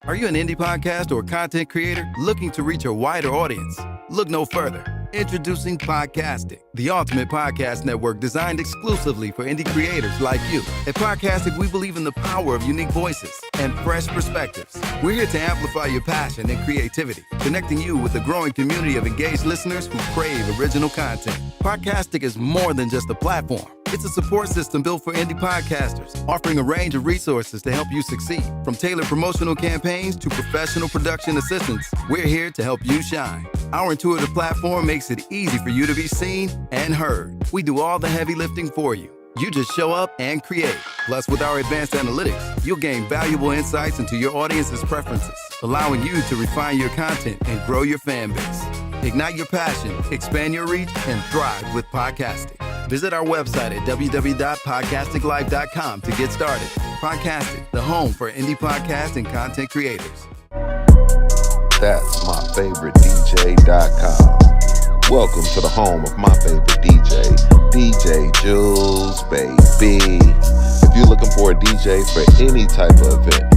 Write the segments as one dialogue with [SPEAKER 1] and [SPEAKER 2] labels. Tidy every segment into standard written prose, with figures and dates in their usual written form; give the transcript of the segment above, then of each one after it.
[SPEAKER 1] Are you an indie podcast or content creator looking to reach a wider audience? Look no further. Introducing Podcastic, the ultimate podcast network designed exclusively for indie creators like you. At Podcastic, we believe in the power of unique voices and fresh perspectives. We're here to amplify your passion and creativity, connecting you with a growing community of engaged listeners who crave original content. Podcastic is more than just a platform. It's a support system built for indie podcasters, offering a range of resources to help you succeed. From tailored promotional campaigns to professional production assistance, we're here to help you shine. Our intuitive platform makes it easy for you to be seen and heard. We do all the heavy lifting for you. You just show up and create. Plus, with our advanced analytics, you'll gain valuable insights into your audience's preferences, allowing you to refine your content and grow your fan base. Ignite your passion, expand your reach, and thrive with podcasting. Visit our website at www.podcasticlife.com to get started. Podcastic, the home for indie podcast and content creators.
[SPEAKER 2] That's myfavoritedj.com. Welcome to the home of my favorite DJ, DJ Jules, baby. If you're looking for a DJ for any type of event,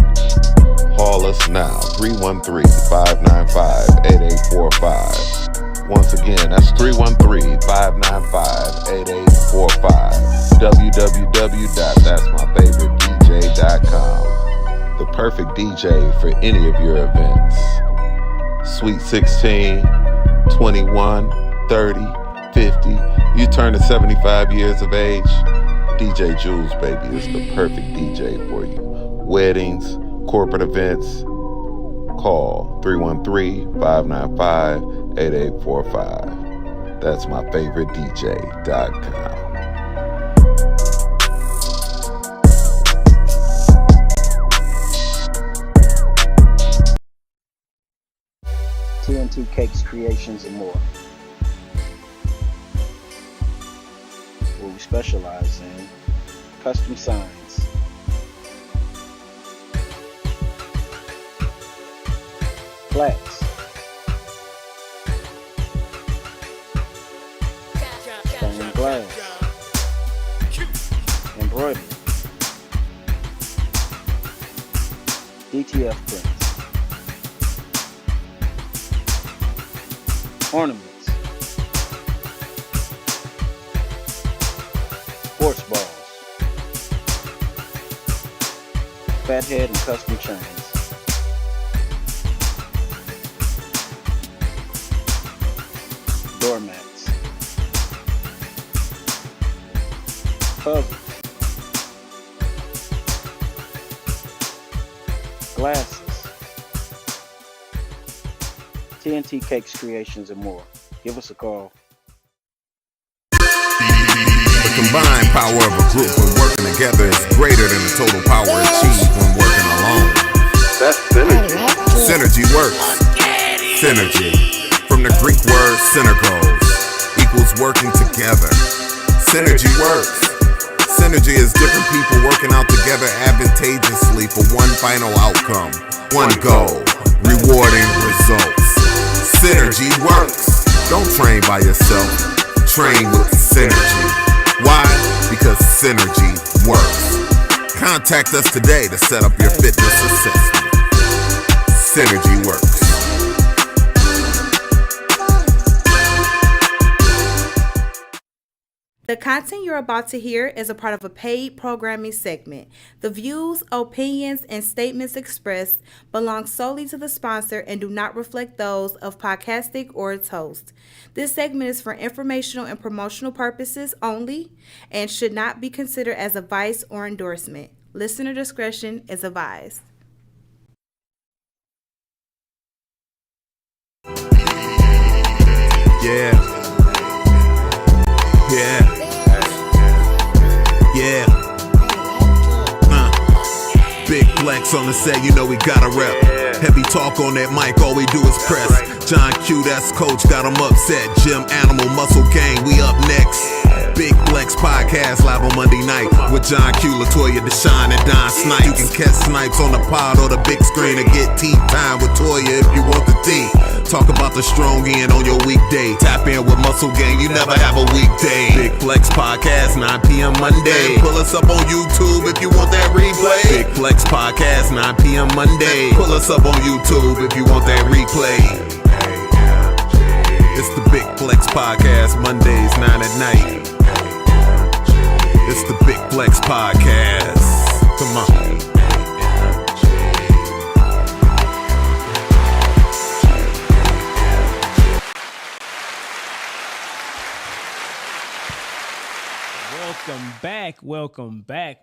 [SPEAKER 2] call us now, 313-595-8845. Once again, that's 313-595-8845. www.that'smyfavoritedj.com. The perfect DJ for any of your events. Sweet 16, 21, 30, 50. You turn to 75 years of age, DJ Jules, baby, is the perfect DJ for you. Weddings, corporate events, call 313-595-8845. That's myfavoritedj.com.
[SPEAKER 3] TNT Cakes, Creations, and more. Where we specialize in custom signs, plaques, stained glass, embroidery, DTF prints, ornaments, sports balls, fathead and custom chains, doormats, puzzles, glasses, TNT Cakes, Creations, and more. Give us a call.
[SPEAKER 4] The combined power of a group when working together is greater than the total power achieved when working alone.
[SPEAKER 2] That's synergy.
[SPEAKER 4] Synergy works. Synergy. From the Greek word synergos, equals working together. Synergy works. Synergy is different people working out together advantageously for one final outcome, one goal, rewarding results. Synergy works. Don't train by yourself. Train with synergy. Why? Because synergy works. Contact us today to set up your fitness assessment. Synergy works.
[SPEAKER 5] The content you're about to hear is a part of a paid programming segment. The views, opinions, and statements expressed belong solely to the sponsor and do not reflect those of Podcastic or its host. This segment is for informational and promotional purposes only and should not be considered as advice or endorsement. Listener discretion is advised.
[SPEAKER 4] Yeah. Yeah. Yeah. Big Flex on the set, you know we gotta rep. Heavy talk on that mic, all we do is press. John Q, that's coach, got him upset. Gym Animal, Muscle Gang, we up next. Big Flex Podcast. Podcast live on Monday night with John Q, Latoya, Deshaun, and Don Snipes. You can catch Snipes on the pod or the big screen or get tea time with Toya if you want the tea. Talk about the strong end on your weekday. Tap in with Muscle Gang, you never have a weekday. Big Flex Podcast, 9 p.m. Monday. Pull us up on YouTube if you want that replay. Big Flex Podcast, 9 p.m. Monday. Pull us up on YouTube if you want that replay. It's the Big Flex Podcast, Mondays, 9 at night. It's the Big Flex Podcast. Come on.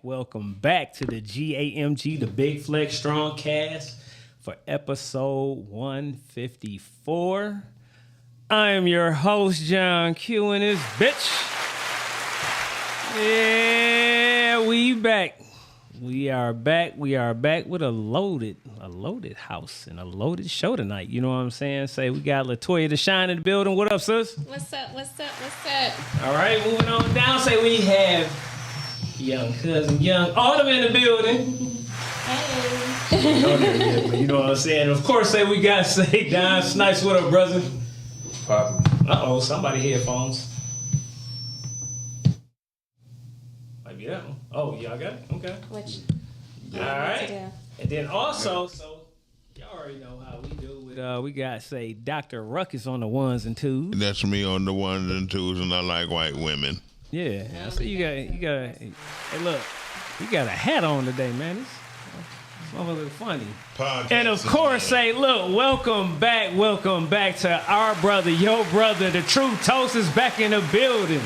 [SPEAKER 6] Welcome back to the GAMG, the Big Flex StrongCast for episode 154. I am your host, John Q, and this bitch. Yeah, we back. We are back with a loaded house and a loaded show tonight. You know what I'm saying? Say we got Latoya Deshaun in the building. What up, sis?
[SPEAKER 7] What's up?
[SPEAKER 6] All right, moving on down. Say we have young cousin, young Autumn in the building.
[SPEAKER 7] Hey.
[SPEAKER 6] You know what I'm saying? Of course, say we got Don Snipes. What up, brother? Uh-oh, somebody headphones. Might be that one. Oh, y'all got it? Okay.
[SPEAKER 7] Which?
[SPEAKER 6] All right. And then also, so y'all already know how we do it. We got, say, Dr. Ruckus on the ones and twos.
[SPEAKER 8] That's me on the ones and twos, and I like white women.
[SPEAKER 6] Yeah. So you got. Hey, look, you got a hat on today, man. It's motherfucking funny.
[SPEAKER 8] Podcast
[SPEAKER 6] And of course, say, look, welcome back to our brother, your brother, the True Toast is back in the building.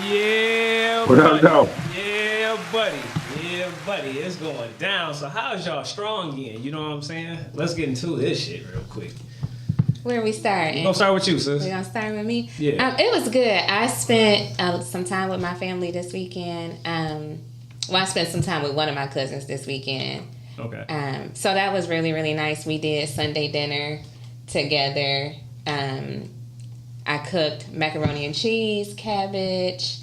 [SPEAKER 6] Yeah,
[SPEAKER 9] What up, though?
[SPEAKER 6] Yeah, buddy, it's going down. So how's y'all strong again? You know what I'm saying? Let's get into this shit real quick.
[SPEAKER 7] Where are we starting?
[SPEAKER 6] We're gonna start with you, sis.
[SPEAKER 7] We're gonna start with me?
[SPEAKER 6] Yeah.
[SPEAKER 7] It was good. I spent some time with my family this weekend. I spent some time with one of my cousins this weekend.
[SPEAKER 6] Okay.
[SPEAKER 7] So that was really, really nice. We did Sunday dinner together. I cooked macaroni and cheese, cabbage.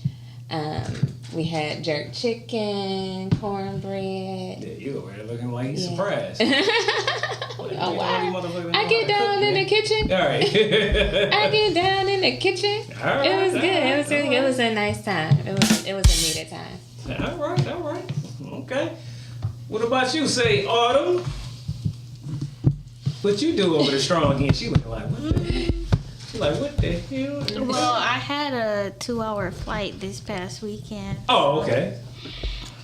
[SPEAKER 7] We had jerk chicken, cornbread.
[SPEAKER 6] Yeah, you over there looking like you surprised.
[SPEAKER 7] Oh, wow. I get down in the kitchen.
[SPEAKER 6] All right.
[SPEAKER 7] I get down in the kitchen.
[SPEAKER 6] All right,
[SPEAKER 7] It was good. It was really good. It was a nice time. It was a needed time.
[SPEAKER 6] All right. Okay. What about you, say, Autumn? What you do over the strong again? She looking like, what the hell? She like, what the hell?
[SPEAKER 10] Well, I had a 2-hour flight this past weekend.
[SPEAKER 6] Oh, okay.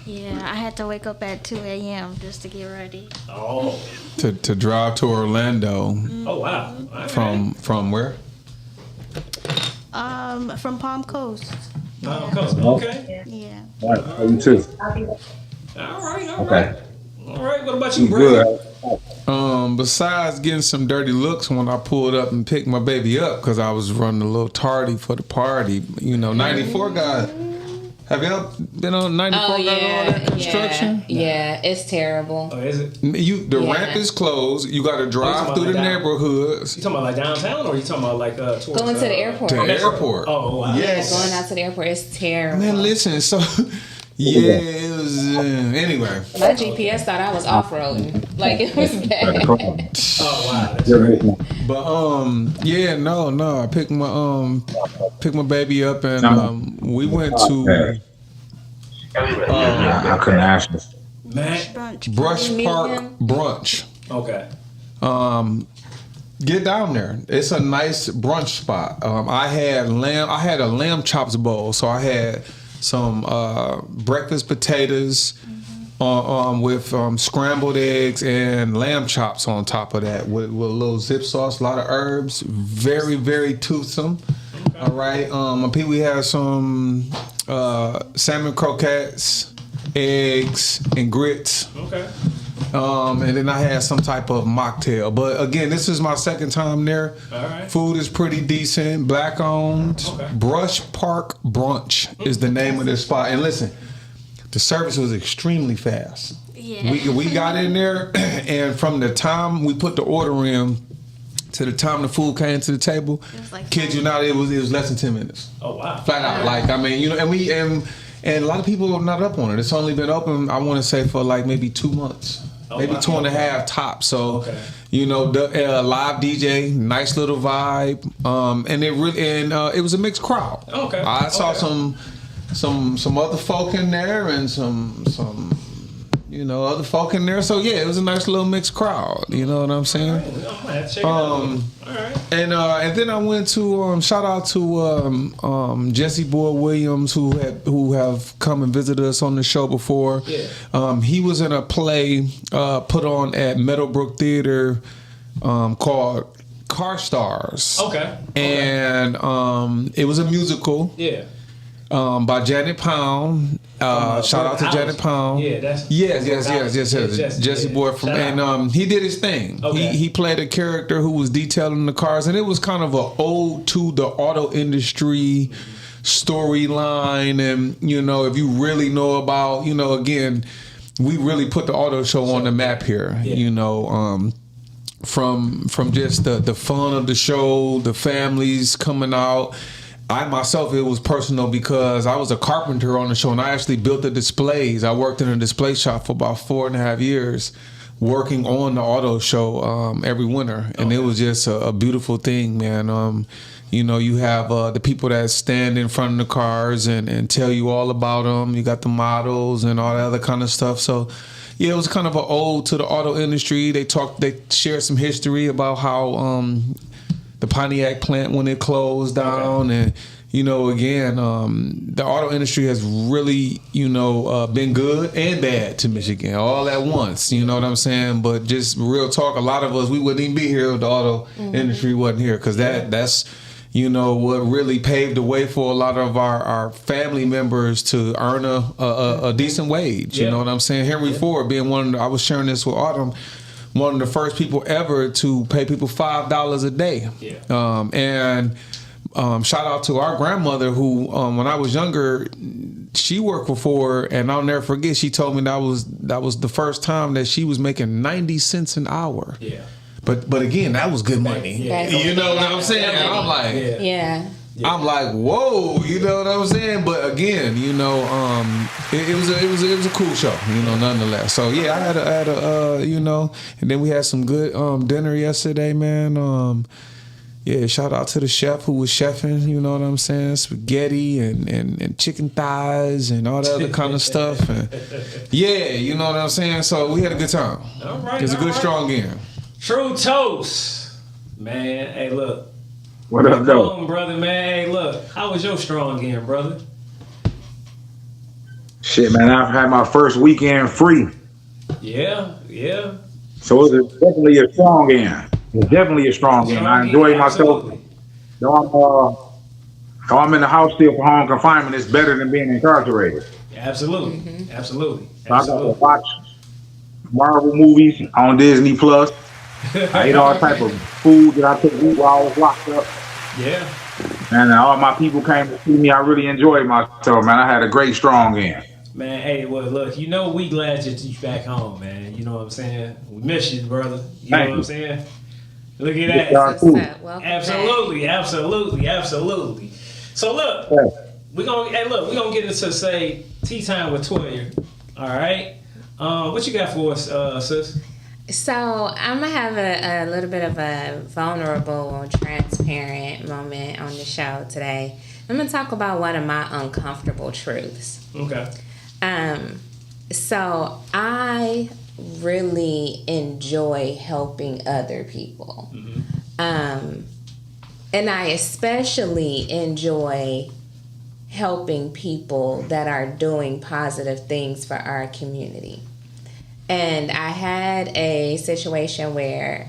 [SPEAKER 10] Yeah, I had to wake up at 2 a.m. just to get ready.
[SPEAKER 6] Oh.
[SPEAKER 9] To drive to Orlando.
[SPEAKER 6] Oh, wow. All right.
[SPEAKER 9] From where?
[SPEAKER 10] From Palm Coast.
[SPEAKER 6] Oh, Coast. Okay.
[SPEAKER 10] Yeah.
[SPEAKER 9] You too.
[SPEAKER 6] All right.
[SPEAKER 9] Okay.
[SPEAKER 6] All right. What about you, brother?
[SPEAKER 9] Besides getting some dirty looks when I pulled up and picked my baby up because I was running a little tardy for the party. You know, 94 guy. Have y'all been on 94 got all that construction?
[SPEAKER 7] Yeah, it's terrible.
[SPEAKER 6] Oh, is it?
[SPEAKER 9] The ramp is closed. You got to drive through the neighborhoods.
[SPEAKER 6] You talking about like downtown, or you talking about like towards,
[SPEAKER 7] Going to the airport.
[SPEAKER 9] To the airport.
[SPEAKER 6] Oh, wow.
[SPEAKER 9] Yes.
[SPEAKER 7] Yeah, going out to the airport is terrible.
[SPEAKER 9] Man, listen, so yeah, it was anyway.
[SPEAKER 7] My GPS thought I was off-roading. Like, it was bad.
[SPEAKER 6] Oh, wow. That's great.
[SPEAKER 9] But yeah, no, I picked my baby up and we went to
[SPEAKER 11] I couldn't ask you.
[SPEAKER 9] Brush Park Brunch.
[SPEAKER 6] Okay.
[SPEAKER 9] Get down there. It's a nice brunch spot. I had a lamb chops bowl, so I had some breakfast potatoes with scrambled eggs and lamb chops on top of that with a little zip sauce, a lot of herbs, very, very toothsome. Okay. All right. We had some salmon croquettes, eggs, and grits.
[SPEAKER 6] Okay.
[SPEAKER 9] And then I had some type of mocktail. But again, this is my second time there.
[SPEAKER 6] All right.
[SPEAKER 9] Food is pretty decent, black owned. Okay. Brush Park Brunch is the name of this spot. And listen, the service was extremely fast.
[SPEAKER 10] Yeah.
[SPEAKER 9] We got in there, and from the time we put the order in to the time the food came to the table,
[SPEAKER 10] like
[SPEAKER 9] kid you not, it was less than 10 minutes.
[SPEAKER 6] Oh wow!
[SPEAKER 9] Flat out, like I mean, and a lot of people are not up on it. It's only been open, I want to say, for like maybe 2 months, maybe 2.5 tops. So, the live DJ, nice little vibe, and it was a mixed crowd.
[SPEAKER 6] Okay,
[SPEAKER 9] I saw some other folk in there and some other folk in there. So yeah, it was a nice little mixed crowd. You know what I'm saying?
[SPEAKER 6] All right. Check it out. All right.
[SPEAKER 9] And then I went to shout out to Jesse Boyd Williams who have come and visited us on the show before.
[SPEAKER 6] Yeah.
[SPEAKER 9] He was in a play put on at Meadowbrook Theater called Car Stars.
[SPEAKER 6] Okay.
[SPEAKER 9] And it was a musical.
[SPEAKER 6] Yeah.
[SPEAKER 9] By Janet Pound. Shout out to Janet Pound.
[SPEAKER 6] Yeah, that's
[SPEAKER 9] yes. Jesse Boyd from, and he did his thing.
[SPEAKER 6] Okay.
[SPEAKER 9] He played a character who was detailing the cars, and it was kind of an ode to the auto industry storyline. And if you really know about, again, we really put the auto show on the map here. Yeah. From just the fun of the show, the families coming out. I myself, it was personal because I was a carpenter on the show and I actually built the displays. I worked in a display shop for about 4.5 years working on the auto show every winter. And it was just a beautiful thing, man. You have the people that stand in front of the cars and tell you all about them. You got the models and all that other kind of stuff. So yeah, it was kind of an ode to the auto industry. They shared some history about how the Pontiac plant when it closed down, and again, the auto industry has really been good and bad to Michigan all at once. You know what I'm saying? But just real talk, a lot of us, we wouldn't even be here if the auto industry wasn't here, because that's what really paved the way for a lot of our family members to earn a decent wage. You know what I'm saying? Henry Ford being I was sharing this with Autumn, one of the first people ever to pay people $5 a day. Yeah. And shout out to our grandmother who, when I was younger, she worked for Ford, and I'll never forget, she told me that was the first time that she was making 90 cents an hour. Yeah. But again, that was good money. Yeah. You know what I'm saying? And I'm like, I'm like, whoa, you know what I'm saying? But again, it was a cool show, nonetheless. So yeah, I had a and then we had some good dinner yesterday, man. Yeah, shout out to the chef who was chefing, you know what I'm saying? Spaghetti and chicken thighs and all that other kind of stuff. And yeah, you know what I'm saying? So we had a good time.
[SPEAKER 6] All right.
[SPEAKER 9] It was a good, strong game.
[SPEAKER 6] True toast. Man, hey, look.
[SPEAKER 11] What up, though?
[SPEAKER 6] Brother, man. Hey, look. How was your strong game, brother?
[SPEAKER 11] Shit, man. I've had my first weekend free.
[SPEAKER 6] Yeah.
[SPEAKER 11] So it's definitely a strong game. It's definitely a strong game. I enjoy myself. Though I'm in the house still for home confinement, it's better than being incarcerated.
[SPEAKER 6] Absolutely.
[SPEAKER 11] So I got to watch Marvel movies on Disney Plus. I ate all type of food that I took while I was locked up.
[SPEAKER 6] Yeah.
[SPEAKER 11] And all my people came to see me. I really enjoyed myself, man. I had a great strong game.
[SPEAKER 6] Man, hey, well, look, we glad that you're back home, man. You know what I'm saying? We miss you, brother. You know what I'm saying? Look at that. Absolutely. So look, we're gonna get into say tea time with Toya. All right. What you got for us, sis?
[SPEAKER 7] So I'm gonna have a little bit of a vulnerable, transparent moment on the show today. I'm gonna talk about one of my uncomfortable truths.
[SPEAKER 6] Okay.
[SPEAKER 7] So I really enjoy helping other people. Mm-hmm. And I especially enjoy helping people that are doing positive things for our community. And I had a situation where,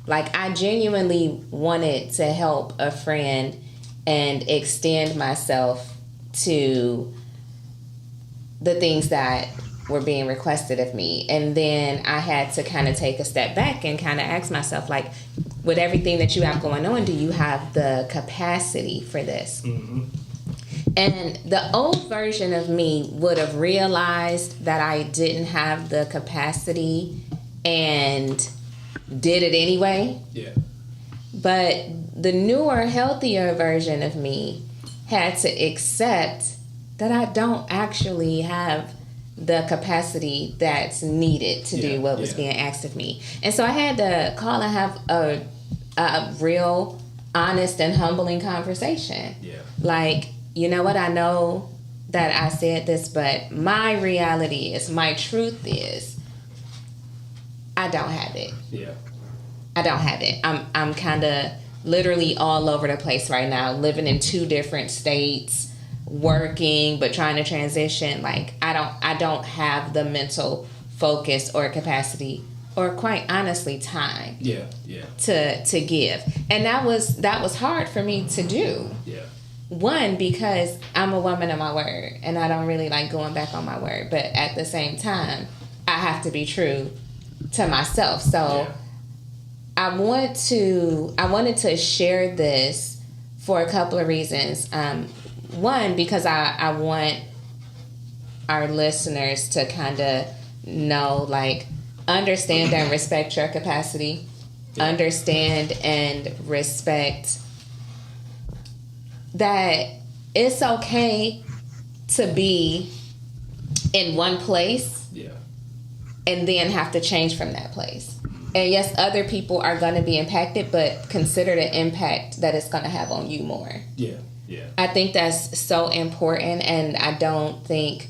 [SPEAKER 7] I genuinely wanted to help a friend and extend myself to the things that were being requested of me. And then I had to kind of take a step back and kind of ask myself, with everything that you have going on, do you have the capacity for this? Mm-hmm. And the old version of me would have realized that I didn't have the capacity and did it anyway.
[SPEAKER 6] Yeah.
[SPEAKER 7] But the newer, healthier version of me had to accept that I don't actually have the capacity that's needed to do what was being asked of me. And so I had to call and have a real, honest, and humbling conversation. Yeah. Like, you know what, I know that I said this, but my reality is, my truth is, I don't have it. Yeah. I don't have it. I'm kind of literally all over the place right now, living in 2 different states, working, but trying to transition. Like, I don't have the mental focus or capacity, or quite honestly, time. Yeah. To give. And that was hard for me to do. Yeah. One, because I'm a woman of my word, and I don't really like going back on my word. But at the same time, I have to be true to myself. So I wanted to share this for a couple of reasons. One, because I want our listeners to kind of know, like, understand and respect your capacity. Yeah. Understand and respect that it's okay to be in one place and then have to change from that place. And yes, other people are going to be impacted, but consider the impact that it's going to have on you more. Yeah. I think that's so important, and I don't think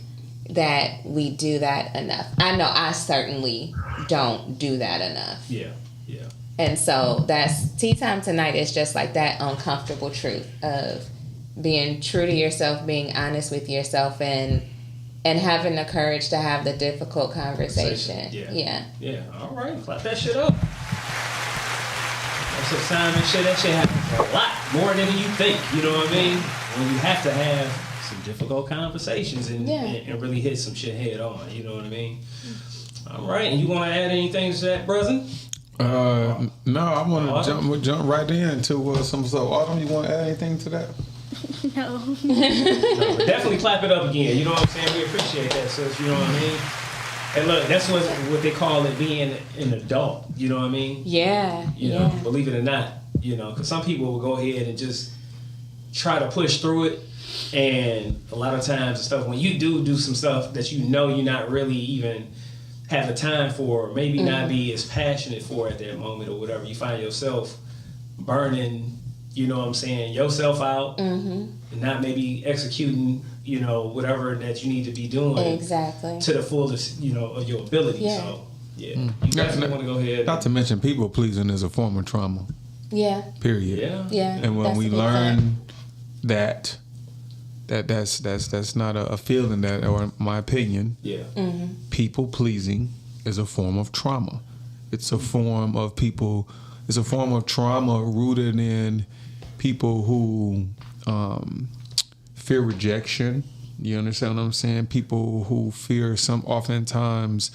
[SPEAKER 7] that we do that enough. I know I certainly don't do that enough. Yeah. And so that's Tea Time Tonight is just like that uncomfortable truth of being true to yourself, being honest with yourself, and having the courage to have the difficult conversation. Yeah. All right, clap that shit up.
[SPEAKER 6] That's a sign and shit. That shit happens a lot more than you think. You know what I mean? When you have to have some difficult conversations and really hit some shit head on. You know what I mean? All right, and you want to add anything to that, brother?
[SPEAKER 9] No, I want to jump right into some stuff. Autumn, you want to add anything to that?
[SPEAKER 10] No.
[SPEAKER 6] No, definitely clap it up again. You know what I'm saying? We appreciate that, sis. You know what I mean? And look, that's what they call it, being an adult. You know what I mean?
[SPEAKER 7] Yeah.
[SPEAKER 6] You know, believe it or not. You know, because some people will go ahead and just try to push through it. And a lot of times and stuff, when you do some stuff that you know you're not really even have the time for, or maybe not be as passionate for at that moment or whatever, you find yourself burning, you know what I'm saying, yourself out, and not maybe executing, you know, whatever that you need to be doing to the fullest, you know, of your ability. Yeah. So, you definitely want to go ahead.
[SPEAKER 9] Not to mention, people pleasing is a form of trauma. Yeah. Period.
[SPEAKER 7] Yeah.
[SPEAKER 9] And when we learn that's not a feeling that, or in my opinion, people pleasing is a form of trauma. It's a form of it's a form of trauma rooted in people who fear rejection. You understand what I'm saying? People who fear oftentimes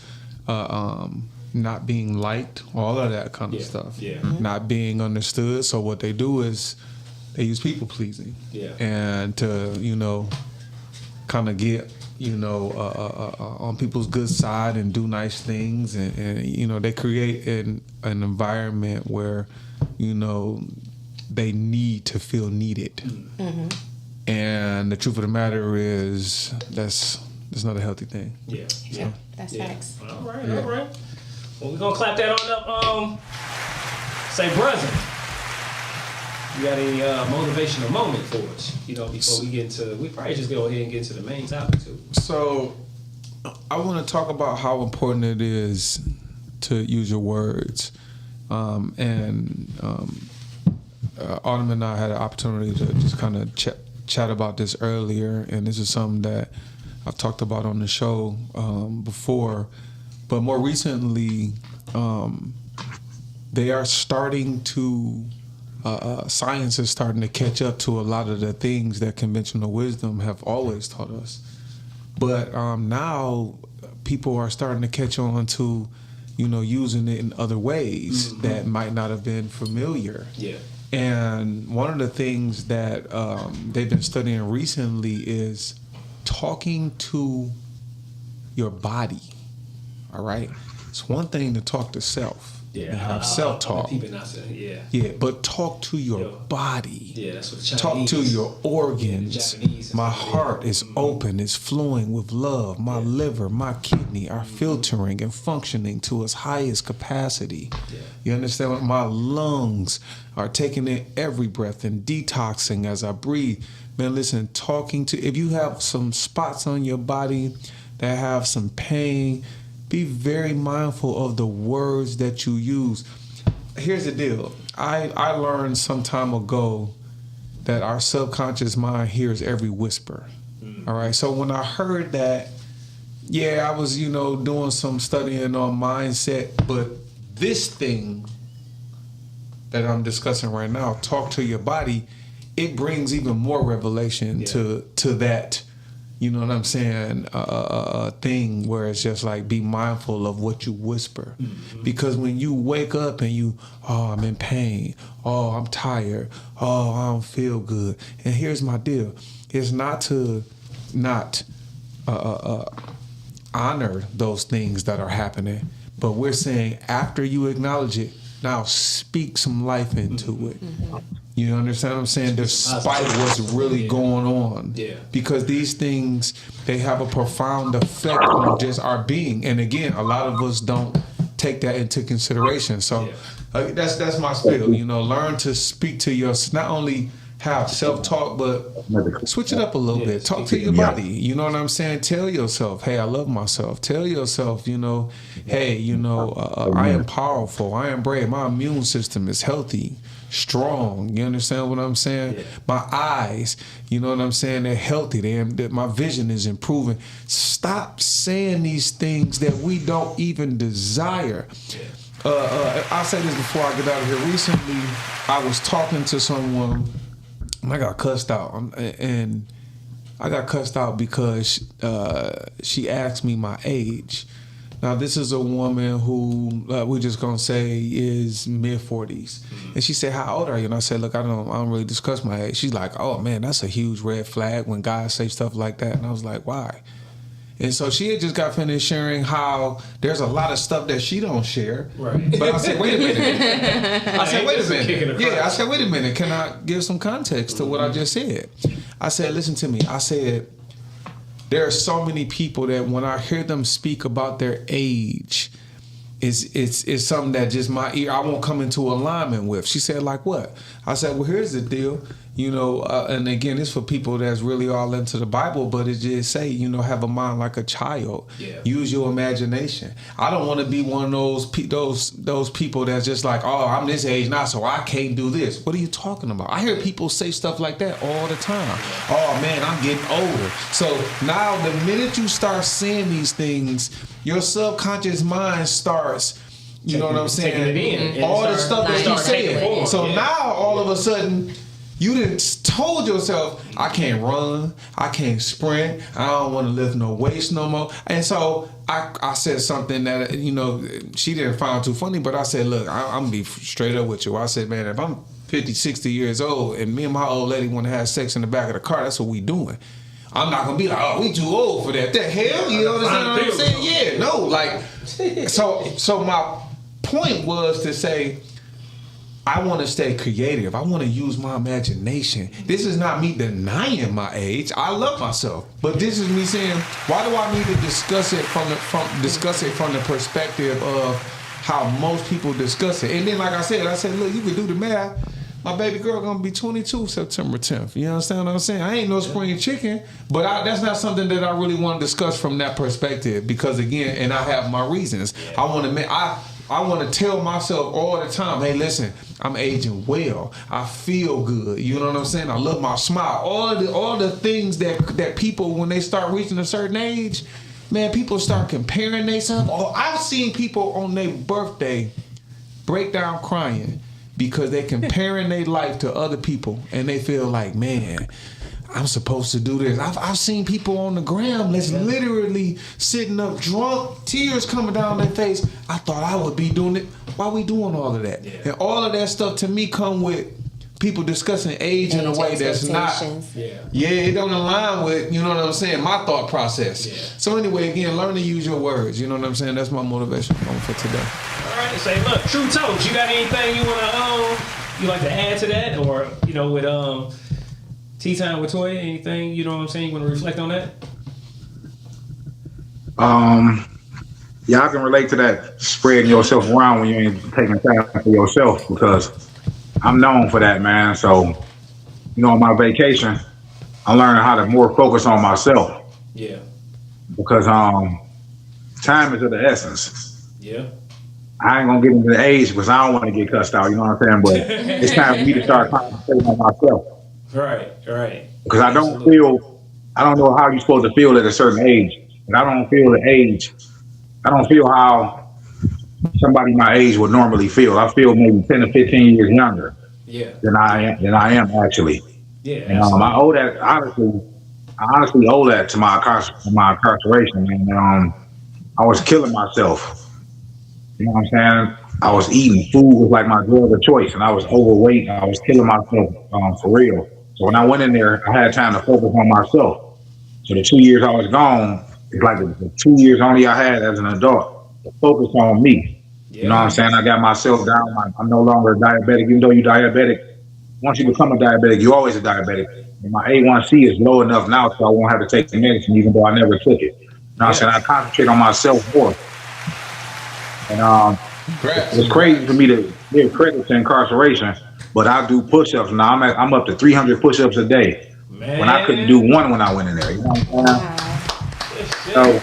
[SPEAKER 9] not being liked, all of that kind of stuff. Yeah. Not being understood. So what they do is they use people pleasing. Yeah. And to, you know, kind of get, you know, on people's good side and do nice things. And you know, they create an environment where, you know, they need to feel needed. And the truth of the matter is that's not a healthy thing.
[SPEAKER 7] Yeah, that's facts.
[SPEAKER 6] All right. Well, we're going to clap that on up. Say, brother, you got any motivational moment for us? You know, before we get into, we probably just go ahead and get into the main topic too.
[SPEAKER 9] So, I want to talk about how important it is to use your words. Autumn and I had an opportunity to just kind of chat about this earlier, and this is something that I've talked about on the show before, but more recently, they are starting to, science is starting to catch up to a lot of the things that conventional wisdom have always taught us. But now people are starting to catch on to, you know, using it in other ways that might not have been familiar. Yeah. And one of the things that they've been studying recently is talking to your body. All right? It's one thing to talk to self. and have self-talk. Yeah, but talk to your body.
[SPEAKER 6] Yeah, that's what Chinese.
[SPEAKER 9] Talk to your organs. My heart is open, is flowing with love. My liver, my kidney are filtering and functioning to its highest capacity. You understand what? My lungs are taking in every breath and detoxing as I breathe. Man, listen, if you have some spots on your body that have some pain, be very mindful of the words that you use. Here's the deal. I learned some time ago that our subconscious mind hears every whisper. All right. So when I heard that, I was, doing some studying on mindset, but this thing that I'm discussing right now, talk to your body, it brings even more revelation to that. You know what I'm saying? A thing where it's just like be mindful of what you whisper. Because when you wake up and I'm in pain, I'm tired, I don't feel good. And here's my deal. It's not to not honor those things that are happening, but we're saying after you acknowledge it, now speak some life into it. You understand what I'm saying? Despite what's really going on. Yeah. Because these things, they have a profound effect on just our being. And again, a lot of us don't take that into consideration. So that's my spiel. Learn to speak to not only have self-talk, but switch it up a little bit. Talk to your body. You know what I'm saying? Tell yourself, hey, I love myself. Tell yourself, hey, I am powerful. I am brave. My immune system is healthy, strong. You understand what I'm saying? My eyes, you know what I'm saying? They're healthy. My vision is improving. Stop saying these things that we don't even desire. I'll say this before I get out of here. Recently, I was talking to someone and I got cussed out. And I got cussed out because she asked me my age. Now, this is a woman who we're just going to say is mid-40s. And she said, how old are you? And I said, look, I don't really discuss my age. She's like, oh, man, that's a huge red flag when guys say stuff like that. And I was like, why? And so she had just got finished sharing how there's a lot of stuff that she don't share. Right. But I said, wait a minute. I said, wait a minute. Can I give some context to what I just said? I said, listen to me. I said, there are so many people that when I hear them speak about their age, it's something that just my ear, I won't come into alignment with. She said, like what? I said, well, here's the deal. And again, it's for people that's really all into the Bible, but it just say, have a mind like a child. Yeah. Use your imagination. I don't want to be one of those people that's just like, oh, I'm this age now, so I can't do this. What are you talking about? I hear people say stuff like that all the time. Oh man, I'm getting older. So now the minute you start saying these things, your subconscious mind starts, you know what I'm saying? All the stuff that you said. So now all of a sudden, you done told yourself, I can't run, I can't sprint, I don't want to lift no weights no more. And so I said something that, she didn't find too funny, but I said, look, I'm going to be straight up with you. I said, man, if I'm 50, 60 years old and me and my old lady want to have sex in the back of the car, that's what we doing. I'm not going to be like, oh, we too old for that. The hell? You understand what I'm saying? Yeah, no, like, so my point was to say, I want to stay creative. I want to use my imagination. This is not me denying my age. I love myself, but this is me saying, why do I need to discuss it from the perspective of how most people discuss it? And then, like I said, look, you can do the math. My baby girl gonna be 22 September 10th. You understand what I'm saying? I ain't no spring chicken, but that's not something that I really want to discuss from that perspective because again, and I have my reasons. I want to tell myself all the time, hey, listen, I'm aging well. I feel good. You know what I'm saying? I love my smile. All the things that people, when they start reaching a certain age, man, people start comparing themselves. Oh, I've seen people on their birthday break down crying because they're comparing their life to other people, and they feel like, man, I'm supposed to do this. I've seen people on the gram that's literally sitting up drunk, tears coming down their face. I thought I would be doing it. Why we doing all of that? Yeah. And all of that stuff to me come with people discussing age in a way that's not. Yeah, it don't align with, you know what I'm saying, my thought process. Yeah. So anyway, again, learn to use your words. You know what I'm saying? That's my motivation for today.
[SPEAKER 6] All right, say, look, True Toast, you got anything you want to you like to add to that, or with Tea Time with Toya, anything you know what I'm saying? You want to reflect on that?
[SPEAKER 11] Yeah, I can relate to that spreading yourself around when you ain't taking time for yourself, because I'm known for that, man. So, on my vacation, I'm learning how to more focus on myself.
[SPEAKER 6] Yeah.
[SPEAKER 11] Because time is of the essence.
[SPEAKER 6] Yeah.
[SPEAKER 11] I ain't gonna get into the age because I don't want to get cussed out. You know what I'm saying? But it's time for me to start concentrating on myself.
[SPEAKER 6] Right.
[SPEAKER 11] Because I don't know how you're supposed to feel at a certain age, but I don't feel the age. I don't feel how somebody my age would normally feel. I feel maybe 10 or 15 years younger than I am actually.
[SPEAKER 6] Yeah.
[SPEAKER 11] And I owe that honestly owe that to my incarceration. And I was killing myself. You know what I'm saying? I was eating food was like my drug of choice, and I was overweight. And I was killing myself for real. So when I went in there, I had time to focus on myself. So the 2 years I was gone, it's like the 2 years only I had as an adult to focus on me. Yeah. You know what I'm saying? I got myself down. I'm no longer a diabetic. Even though you're diabetic, once you become a diabetic, you're always a diabetic. And my A1C is low enough now so I won't have to take the medicine, even though I never took it. You know what I'm saying? I concentrate on myself more. And it's crazy for me to give credit to incarceration, but I do push-ups now. I'm up to 300 push-ups a day. Man. When I couldn't do one when I went in there. You know what I'm saying? So,
[SPEAKER 7] and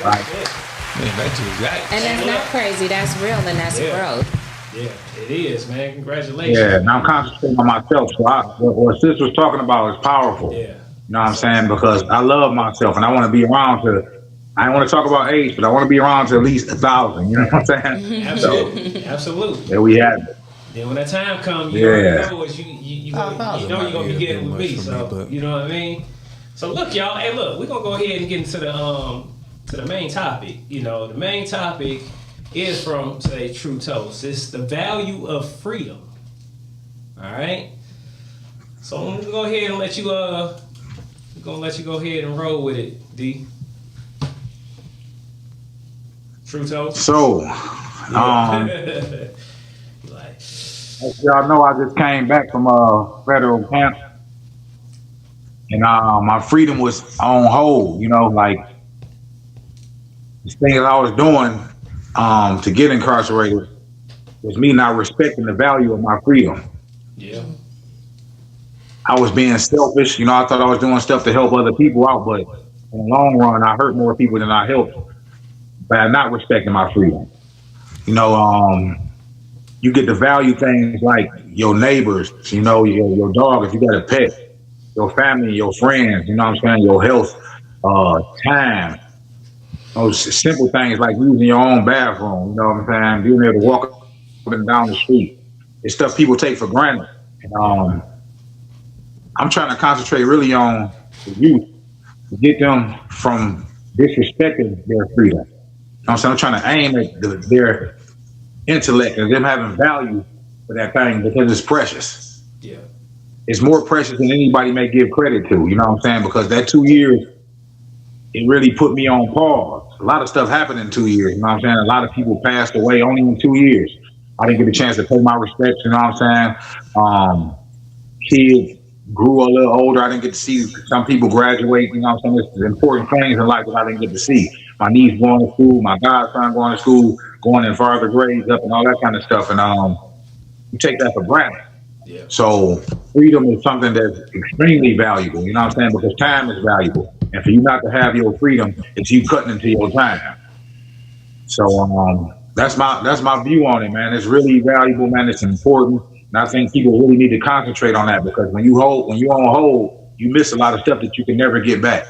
[SPEAKER 7] that's not crazy. That's real, and that's growth.
[SPEAKER 6] Yeah, it is, man. Congratulations.
[SPEAKER 11] Yeah, and I'm concentrating on myself. So what sis was talking about is powerful. Yeah. You know what I'm saying? Because I love myself, and I want to be around to. I don't want to talk about age, but I want to be around to at least 1,000. You know what I'm saying?
[SPEAKER 6] Absolutely, absolutely.
[SPEAKER 11] There we have it.
[SPEAKER 6] Then when that time comes, you know what you're gonna be getting with me. So you know what I mean. So look, y'all. Hey, look, we're gonna go ahead and get into the main topic. You know, the main topic is from say True Toast. It's the value of freedom. All right. So I'm gonna go ahead and let you go ahead and roll with it, D. True Toast.
[SPEAKER 11] So, as y'all know, I just came back from federal camp, and my freedom was on hold. You know, like the thing that I was doing to get incarcerated was me not respecting the value of my freedom.
[SPEAKER 6] Yeah.
[SPEAKER 11] I was being selfish. You know, I thought I was doing stuff to help other people out, but in the long run, I hurt more people than I helped by not respecting my freedom. You know, you get to value things like your neighbors, you know, your dog, if you got a pet, your family, your friends, you know what I'm saying, your health, time. Those simple things like using your own bathroom, you know what I'm saying, being able to walk up and down the street. It's stuff people take for granted. And, I'm trying to concentrate really on the youth to get them from disrespecting their freedom. I'm trying to aim at their intellect and them having value for that thing because it's precious.
[SPEAKER 6] Yeah.
[SPEAKER 11] It's more precious than anybody may give credit to, you know what I'm saying? Because that 2 years, it really put me on pause. A lot of stuff happened in 2 years, you know what I'm saying? A lot of people passed away only in 2 years. I didn't get a chance to pay my respects, you know what I'm saying? Kids grew a little older. I didn't get to see some people graduate, you know what I'm saying? It's important things in life that I didn't get to see. My niece going to school, my godson going to school, going in farther grades up and all that kind of stuff. And you take that for granted.
[SPEAKER 6] Yeah.
[SPEAKER 11] So freedom is something that's extremely valuable, you know what I'm saying? Because time is valuable. And for you not to have your freedom, it's you cutting into your time. So that's my view on it, man. It's really valuable, man. It's important. And I think people really need to concentrate on that because when you're on hold, you miss a lot of stuff that you can never get back.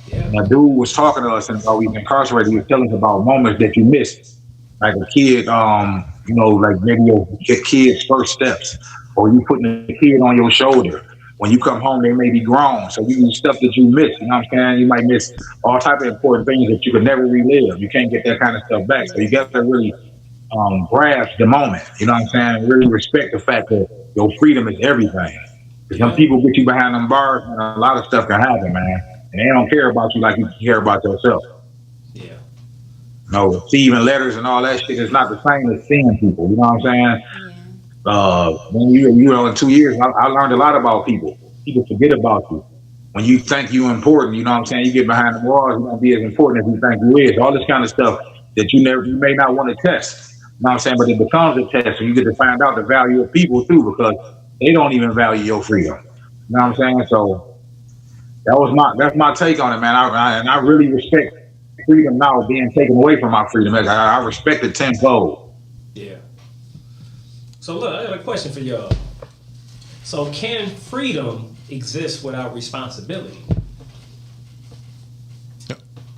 [SPEAKER 11] Yeah. My dude was talking to us and while we was incarcerated, he was telling us about moments that you missed. Like a kid, you know, like maybe your kid's first steps, or you putting a kid on your shoulder. When you come home, they may be grown. So you need stuff that you miss, you know what I'm saying? You might miss all type of important things that you could never relive. You can't get that kind of stuff back. So you got to really grasp the moment. You know what I'm saying? Really respect the fact that your freedom is everything. Because some people get you behind them bars, and a lot of stuff can happen, man. And they don't care about you like you care about yourself.
[SPEAKER 6] Yeah.
[SPEAKER 11] No, receiving letters and all that shit is not the same as seeing people. You know what I'm saying? When you know, in 2 years, I learned a lot about people. People forget about you. When you think you important, you know what I'm saying? You get behind the walls, you don't be as important as you think you is. All this kind of stuff that you may not want to test. You know what I'm saying? But it becomes a test, and you get to find out the value of people too, because they don't even value your freedom. You know what I'm saying? So that's my take on it, man. I really respect freedom now being taken away from my freedom. I respect it tenfold.
[SPEAKER 6] Yeah. So look, I got a question for y'all. So can freedom exist without responsibility?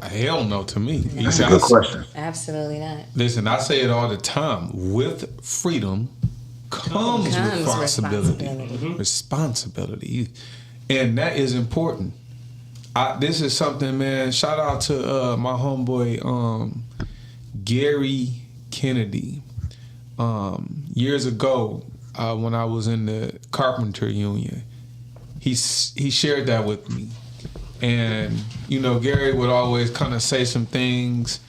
[SPEAKER 9] Hell no to me.
[SPEAKER 11] That's a good question.
[SPEAKER 7] Absolutely not.
[SPEAKER 9] Listen, I say it all the time. With freedom comes responsibility. Responsibility. And that is important. This is something, man. Shout out to my homeboy Gary Kennedy. Years ago, when I was in the carpenter union, he shared that with me. And, you know, Gary would always kind of say some things.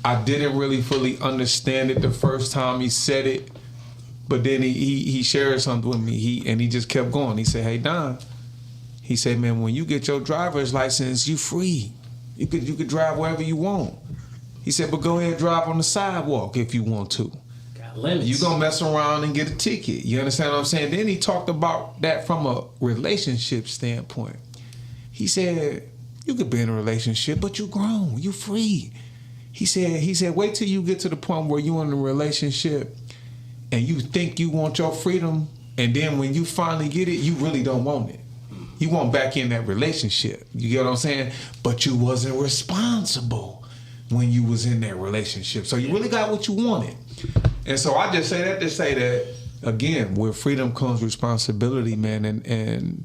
[SPEAKER 9] I didn't really fully understand it the first time he said it, but then he shared something with me. He just kept going. He said, "Hey, Don," he said, "Man, when you get your driver's license, you free. You could drive wherever you want." He said, "But go ahead and drive on the sidewalk if you want to.
[SPEAKER 6] Got limits.
[SPEAKER 9] You gonna mess around and get a ticket." You understand what I'm saying? Then he talked about that from a relationship standpoint. He said, "You could be in a relationship, but you grown, you free." He said, "Wait till you get to the point where you in a relationship and you think you want your freedom, and then when you finally get it, you really don't want it. You want back in that relationship." You get what I'm saying? But you wasn't responsible when you was in that relationship. So you really got what you wanted. And so I just say that to say that, again, with freedom comes responsibility, man. And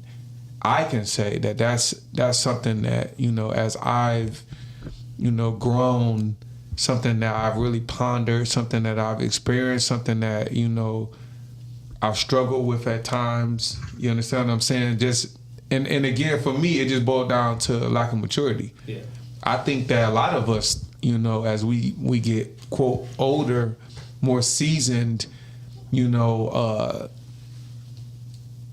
[SPEAKER 9] I can say that that's something that, you know, as I've, you know, grown, something that I've really pondered, something that I've experienced, something that, you know, I've struggled with at times. You understand what I'm saying? Just and again, for me, it just boiled down to a lack of maturity.
[SPEAKER 6] Yeah.
[SPEAKER 9] I think that a lot of us, you know, as we get, quote, older, more seasoned, you know,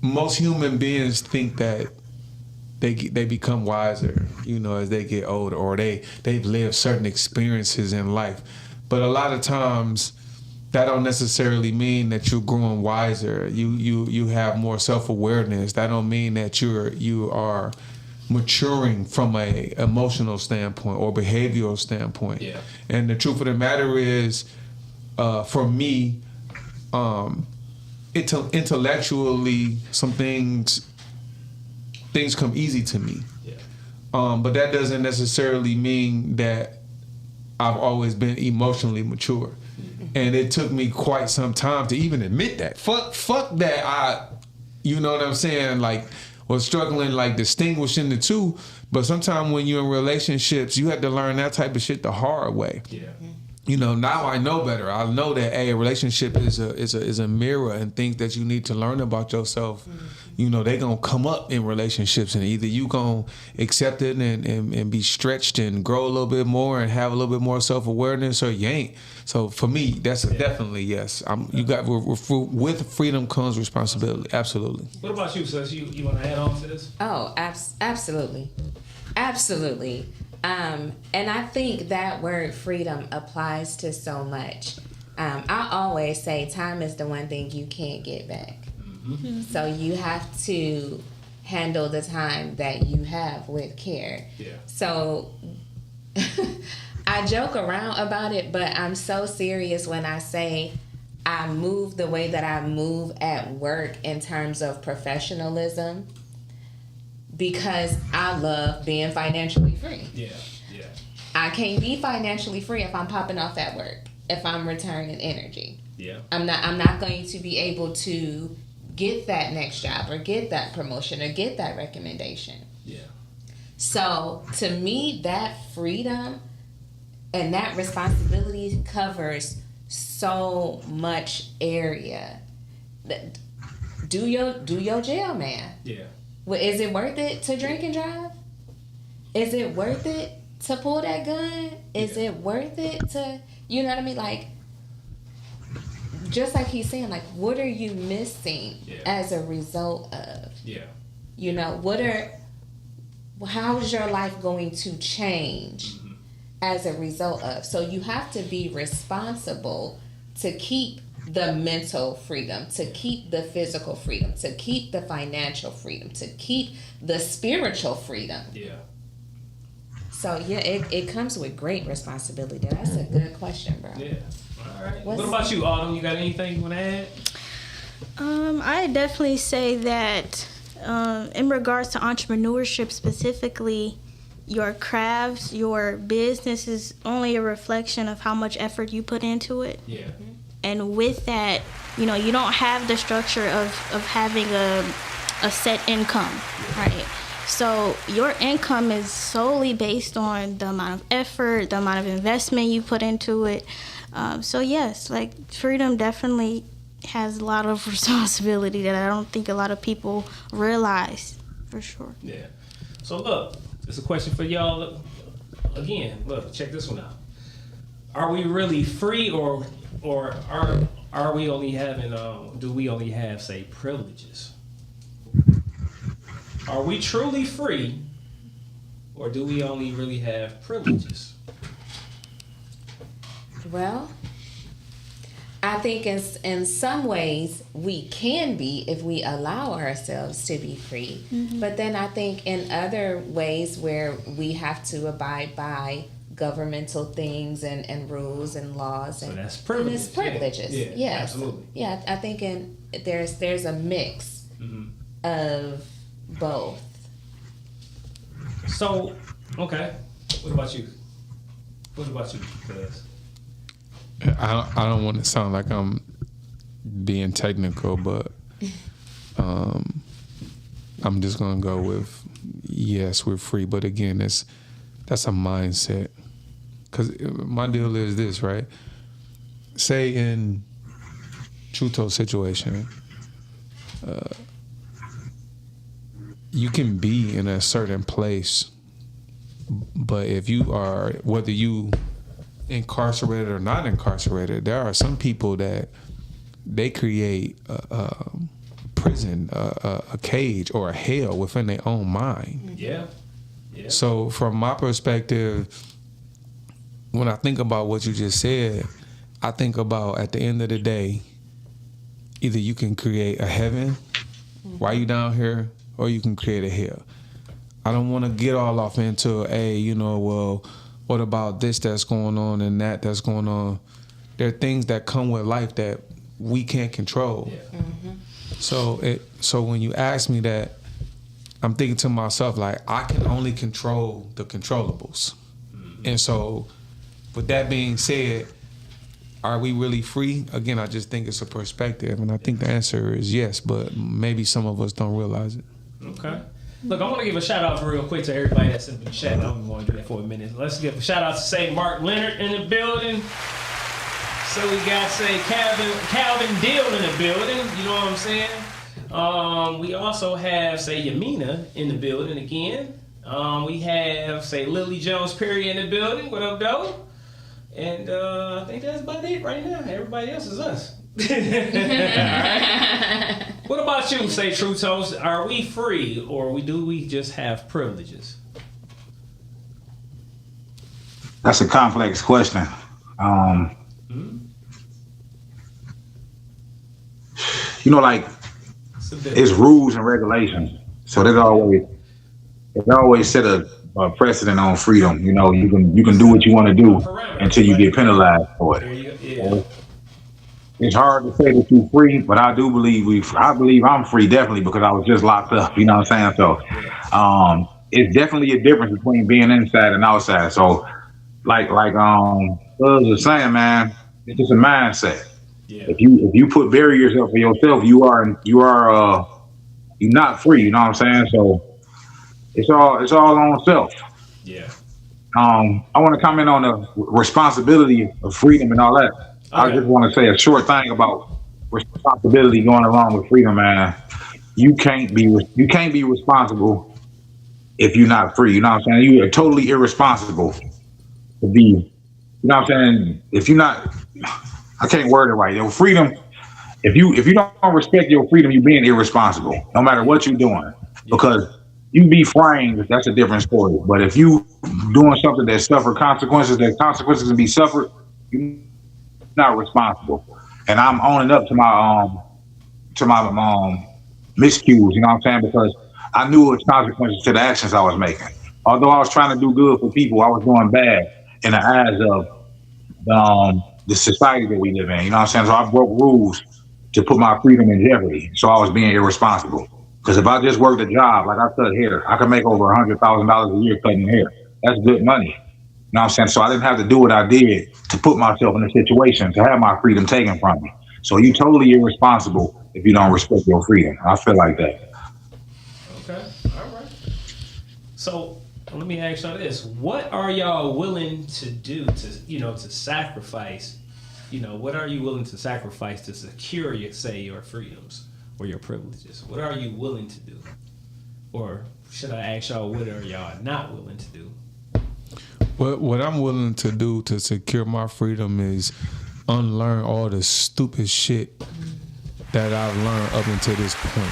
[SPEAKER 9] most human beings think that they become wiser, you know, as they get older, or they've lived certain experiences in life. But a lot of times that don't necessarily mean that you're growing wiser. You have more self-awareness. That don't mean that you are maturing from a emotional standpoint or behavioral standpoint. Yeah. And the truth of the matter is, for me, intellectually, some things come easy to me. Yeah. But that doesn't necessarily mean that I've always been emotionally mature. And it took me quite some time to even admit that. Fuck that you know what I'm saying, like, was struggling, like, distinguishing the two. But sometimes when you're in relationships, you have to learn that type of shit the hard way. Yeah. You know, now I know better. I know that a relationship is a mirror, and things that you need to learn about yourself. Mm-hmm. You know, they gonna come up in relationships, and either you gonna accept it and be stretched and grow a little bit more and have a little bit more self-awareness, or you ain't. So for me, that's definitely yes. With freedom comes responsibility. Absolutely.
[SPEAKER 6] What about you, sis? You want to add on to this?
[SPEAKER 7] Oh, absolutely. And I think that word freedom applies to so much. I always say time is the one thing you can't get back. Mm-hmm. So you have to handle the time that you have with care. Yeah. So I joke around about it, but I'm so serious when I say I move the way that I move at work in terms of professionalism, because I love being financially free. Yeah. I can't be financially free if I'm popping off at work, if I'm returning energy. Yeah. I'm not going to be able to get that next job or get that promotion or get that recommendation. Yeah. So to me, that freedom and that responsibility covers so so much area. Do your jail, man.
[SPEAKER 6] Yeah.
[SPEAKER 7] Well, is it worth it to drink and drive? Is it worth it to pull that gun? Is it worth it to, you know what I mean? Like, just like he's saying, like, what are you missing as a result of?
[SPEAKER 6] Yeah.
[SPEAKER 7] You know, how is your life going to change as a result of? So you have to be responsible to keep the mental freedom, to keep the physical freedom, to keep the financial freedom, to keep the spiritual freedom.
[SPEAKER 6] Yeah.
[SPEAKER 7] So yeah, it comes with great responsibility. That's a good question, bro.
[SPEAKER 6] Yeah. All right. What about you, Autumn? You got anything you want to add?
[SPEAKER 10] I definitely say that in regards to entrepreneurship specifically, your crafts, your business is only a reflection of how much effort you put into it.
[SPEAKER 6] Yeah.
[SPEAKER 10] And with that, you know, you don't have the structure of having a set income, right? So your income is solely based on the amount of effort, the amount of investment you put into it. So yes, like freedom definitely has a lot of responsibility that I don't think a lot of people realize, for sure.
[SPEAKER 6] Yeah. So look, it's a question for y'all. Again, look, check this one out. Are we really free, or are we only having? Do we only have, say, privileges? Are we truly free, or do we only really have privileges?
[SPEAKER 7] Well, I think in some ways we can be if we allow ourselves to be free. Mm-hmm. But then I think in other ways where we have to abide by governmental things and rules and laws.
[SPEAKER 6] So
[SPEAKER 7] and
[SPEAKER 6] that's privileges.
[SPEAKER 7] And it's privileges.
[SPEAKER 6] Yeah,
[SPEAKER 7] yes.
[SPEAKER 6] Absolutely.
[SPEAKER 7] Yeah, I think there's a mix of both.
[SPEAKER 6] So, okay. What about you? Cuz?
[SPEAKER 9] I don't want to sound like I'm being technical, but I'm just gonna go with yes, we're free. But again, that's a mindset. Because my deal is this, right? Say in Chuto's situation, you can be in a certain place, but if you are, whether you incarcerated or not incarcerated, there are some people that they create a prison, a cage, or a hell within their own mind.
[SPEAKER 6] Yeah. Yeah.
[SPEAKER 9] So from my perspective, when I think about what you just said, I think about at the end of the day, either you can create a heaven while you down here, or you can create a hell. I don't want to get all off into well, what about this that's going on and that's going on? There are things that come with life that we can't control. Yeah. Mm-hmm. So when you ask me that, I'm thinking to myself, like, I can only control the controllables. Mm-hmm. And so with that being said, are we really free? Again, I just think it's a perspective, and I think the answer is yes, but maybe some of us don't realize it.
[SPEAKER 6] Okay. Look, I want to give a shout out real quick to everybody that's in the chat. I'm going to do that for a minute. Let's give a shout out to, say, Mark Leonard in the building. So we got, say, Calvin Deal in the building. You know what I'm saying? We also have, say, Yamina in the building again. We have, say, Lily Jones Perry in the building. What up, though? And I think that's about it right now. Everybody else is us. All right. What about you, say, True Toast? Are we free, or do we just have privileges?
[SPEAKER 11] That's a complex question. You know, like, it's rules and regulations. So there's always set a precedent on freedom. You know, you can do what you want to do until you get penalized for it. Yeah. It's hard to say that you're free, but I do believe I'm free, definitely, because I was just locked up. You know what I'm saying? So it's definitely a difference between being inside and outside. So like Buzz was saying, man, it's just a mindset. Yeah. If you put barriers up for yourself, you're not free. You know what I'm saying? So it's all on self.
[SPEAKER 6] Yeah.
[SPEAKER 11] I want to comment on the responsibility of freedom and all that. I just want to say a short thing about responsibility going along with freedom, man. You can't be responsible if you're not free. You know what I'm saying? You are totally irresponsible to be. You know what I'm saying? If you're not, I can't word it right. Your freedom. If you don't respect your freedom, you're being irresponsible. No matter what you're doing, because you be framed. That's a different story. But if you doing something that suffer consequences, that consequences can be suffered, you're not responsible. And I'm owning up to my miscues, you know what I'm saying? Because I knew it was consequences to the actions I was making. Although I was trying to do good for people, I was doing bad in the eyes of the society that we live in. You know what I'm saying? So I broke rules to put my freedom in jeopardy. So I was being irresponsible. Because if I just worked a job, like I cut hair, I could make over $100,000 a year cutting hair. That's good money. You know what I'm saying? So I didn't have to do what I did to put myself in a situation to have my freedom taken from me. So you totally irresponsible if you don't respect your freedom. I feel like that.
[SPEAKER 6] Okay, all right. So let me ask y'all this: what are y'all willing to do to sacrifice? What are you willing to sacrifice to secure your freedoms or your privileges? What are you willing to do? Or should I ask y'all, what are y'all not willing to do?
[SPEAKER 9] What I'm willing to do to secure my freedom is unlearn all the stupid shit that I've learned up until this point.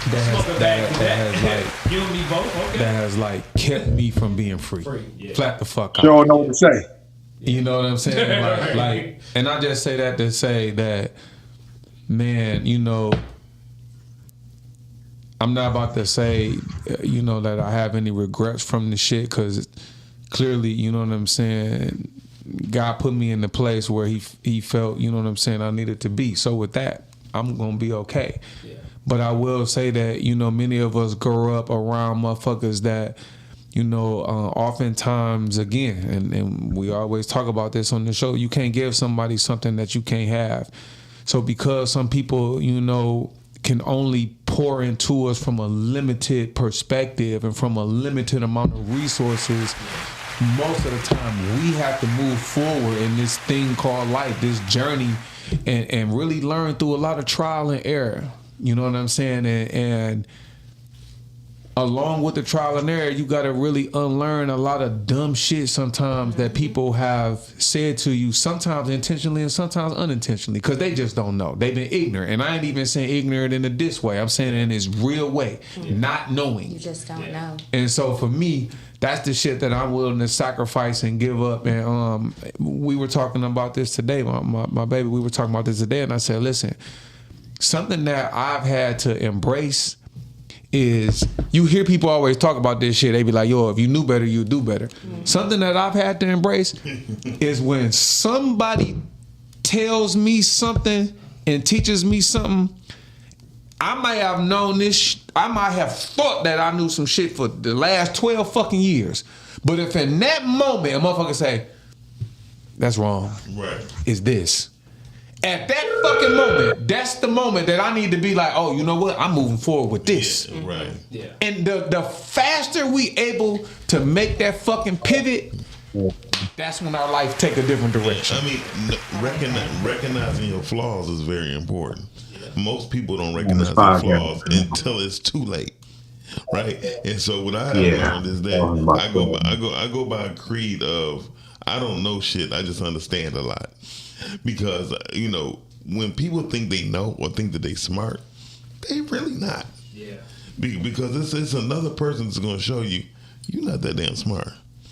[SPEAKER 9] That has like kept me from being free.
[SPEAKER 6] Yeah.
[SPEAKER 9] Flat the fuck out.
[SPEAKER 11] You don't know what to say.
[SPEAKER 9] You know what I'm saying? Like, and I just say that to say that, man, I'm not about to say, that I have any regrets from the shit, because clearly, you know what I'm saying, God put me in the place where he felt, you know what I'm saying, I needed to be. So with that, I'm going to be okay. Yeah. But I will say that, many of us grow up around motherfuckers that, oftentimes, again, and we always talk about this on the show, you can't give somebody something that you can't have. So because some people, can only pour into us from a limited perspective and from a limited amount of resources, most of the time we have to move forward in this thing called life, this journey, and really learn through a lot of trial and error. You know what I'm saying? And along with the trial and error, you got to really unlearn a lot of dumb shit sometimes that people have said to you, sometimes intentionally and sometimes unintentionally, because they just don't know. They've been ignorant. And I ain't even saying ignorant in a diss way. I'm saying it in this real way, not knowing.
[SPEAKER 7] You just don't know.
[SPEAKER 9] And so for me, that's the shit that I'm willing to sacrifice and give up. And we were talking about this today, my baby, we were talking about this today, and I said, listen, something that I've had to embrace is, you hear people always talk about this shit. They be like, yo, if you knew better, you'd do better. Mm-hmm. Something that I've had to embrace is when somebody tells me something and teaches me something, I might have known this, I might have thought that I knew some shit for the last 12 fucking years. But if in that moment a motherfucker say, that's wrong,
[SPEAKER 8] right,
[SPEAKER 9] it's this. At that fucking moment, that's the moment that I need to be like, oh, you know what? I'm moving forward with this.
[SPEAKER 8] Yeah, right.
[SPEAKER 6] Yeah.
[SPEAKER 9] And the faster we able to make that fucking pivot, that's when our life take a different direction.
[SPEAKER 8] I mean, recognizing your flaws is very important. Most people don't recognize their flaws until it's too late, right? And so what I have learned is that I go by a creed of, I don't know shit, I just understand a lot. Because, when people think they know or think that they smart, they really not.
[SPEAKER 6] Yeah.
[SPEAKER 8] Because it's another person that's going to show you, you're not that damn smart.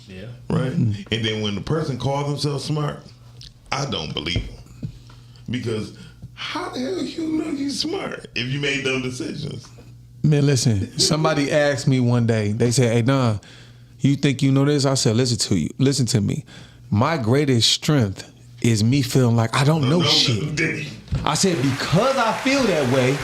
[SPEAKER 6] Yeah.
[SPEAKER 8] Right? Mm-hmm. And then when the person calls themselves smart, I don't believe them. Because how the hell you know you smart if you made dumb decisions?
[SPEAKER 9] Man, listen, somebody asked me one day, they said, hey, Don, you think you know this? I said, listen to me. My greatest strength is me feeling like I don't know shit. I said, because I feel that way,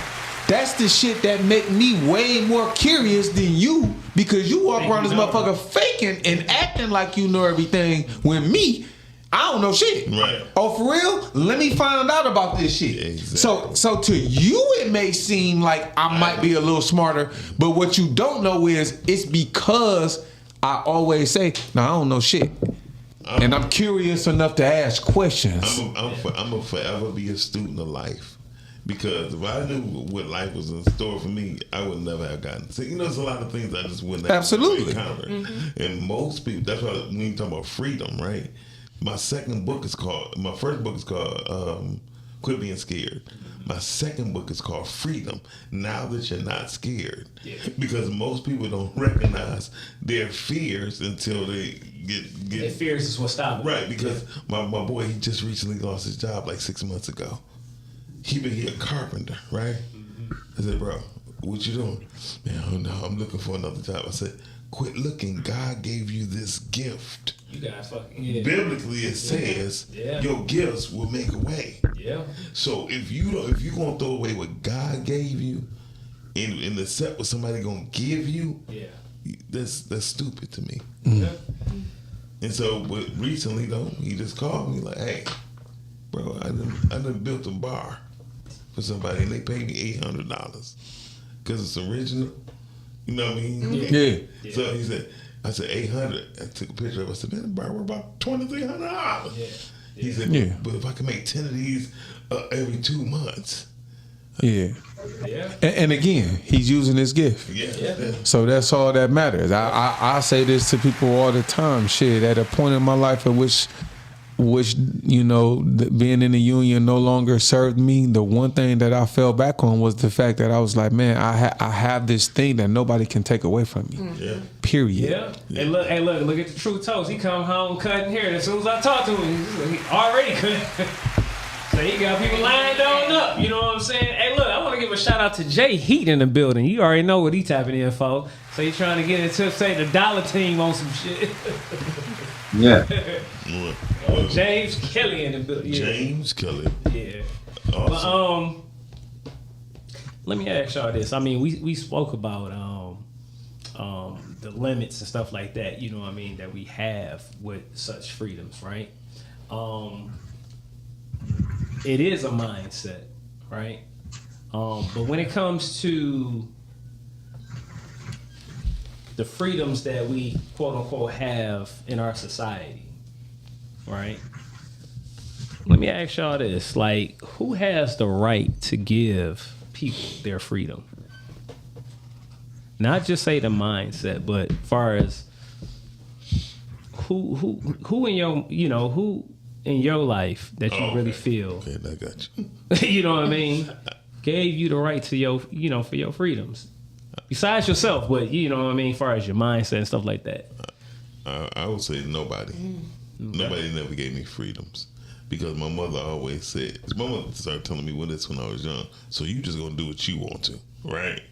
[SPEAKER 9] that's the shit that make me way more curious than you, because you walk around this motherfucker faking and acting like you know everything, when me, I don't know shit.
[SPEAKER 8] Right.
[SPEAKER 9] Oh, for real? Let me find out about this shit. Exactly. So to you, it may seem like I might be a little smarter, but what you don't know is it's because I always say, no, I don't know shit. and I'm curious enough to ask questions.
[SPEAKER 8] I'm a forever be a student of life, because if I knew what life was in store for me, I would never have gotten sick. There's a lot of things I just wouldn't have encountered. And most people, that's why when you talk about freedom, right? My first book is called Quit Being Scared. My second book is called Freedom, Now That You're Not Scared. Yeah. Because most people don't recognize their fears until they get
[SPEAKER 6] their fears is what stops them.
[SPEAKER 8] Right, because my boy, he just recently lost his job like 6 months ago. He a carpenter, right? I said, bro, what you doing? Man, oh no, I'm looking for another job. I said, quit looking. God gave you this gift.
[SPEAKER 6] You guys fucking
[SPEAKER 8] Biblically, it says your gifts will make a way.
[SPEAKER 6] Yeah.
[SPEAKER 8] So if you're gonna throw away what God gave you, and accept what somebody gonna give you, that's stupid to me.
[SPEAKER 6] Yeah.
[SPEAKER 8] And so, but recently though, he just called me like, "Hey, bro, I done built a bar for somebody, and they paid me $800 because it's original." You know what I mean?
[SPEAKER 9] Yeah.
[SPEAKER 8] So he said, I said 800. I took a picture of it. I said, man, the bar, we're about $2,300.
[SPEAKER 6] Yeah.
[SPEAKER 8] He said, but if I can make 10 of these every 2 months.
[SPEAKER 9] Yeah. And again, he's using his gift.
[SPEAKER 8] Yeah.
[SPEAKER 9] So that's all that matters. I say this to people all the time. Shit, at a point in my life at which being in the union no longer served me, the one thing that I fell back on was the fact that I was like, man, I have this thing that nobody can take away from me.
[SPEAKER 8] Yeah.
[SPEAKER 9] Period.
[SPEAKER 6] Yeah. Hey, look at the true toast. He come home cutting hair. As soon as I talk to him, he already cut. So he got people lined on up. You know what I'm saying? Hey, look, I want to give a shout out to Jay Heat in the building. You already know what he tapping in for. So he's trying to get into, say, the dollar team on some shit.
[SPEAKER 11] Yeah.
[SPEAKER 6] James Kelly in the building. Yeah.
[SPEAKER 8] James Kelly.
[SPEAKER 6] Yeah.
[SPEAKER 8] Awesome.
[SPEAKER 6] But, let me ask y'all this. I mean, we spoke about the limits and stuff like that, you know what I mean, that we have with such freedoms, right? It is a mindset, right? But when it comes to the freedoms that we quote unquote have in our society, right? Let me ask y'all this. Like, who has the right to give people their freedom? Not just say the mindset, but as far as who in your, who in your life that you really feel,
[SPEAKER 8] okay, I got you.
[SPEAKER 6] you know what I mean, gave you the right to your, for your freedoms. Besides yourself, but you know what I mean, as far as your mindset and stuff like that.
[SPEAKER 8] I would say nobody. Nobody never gave me freedoms, because my mother always said. My mother started telling me this when I was young. So you just gonna do what you want to, right?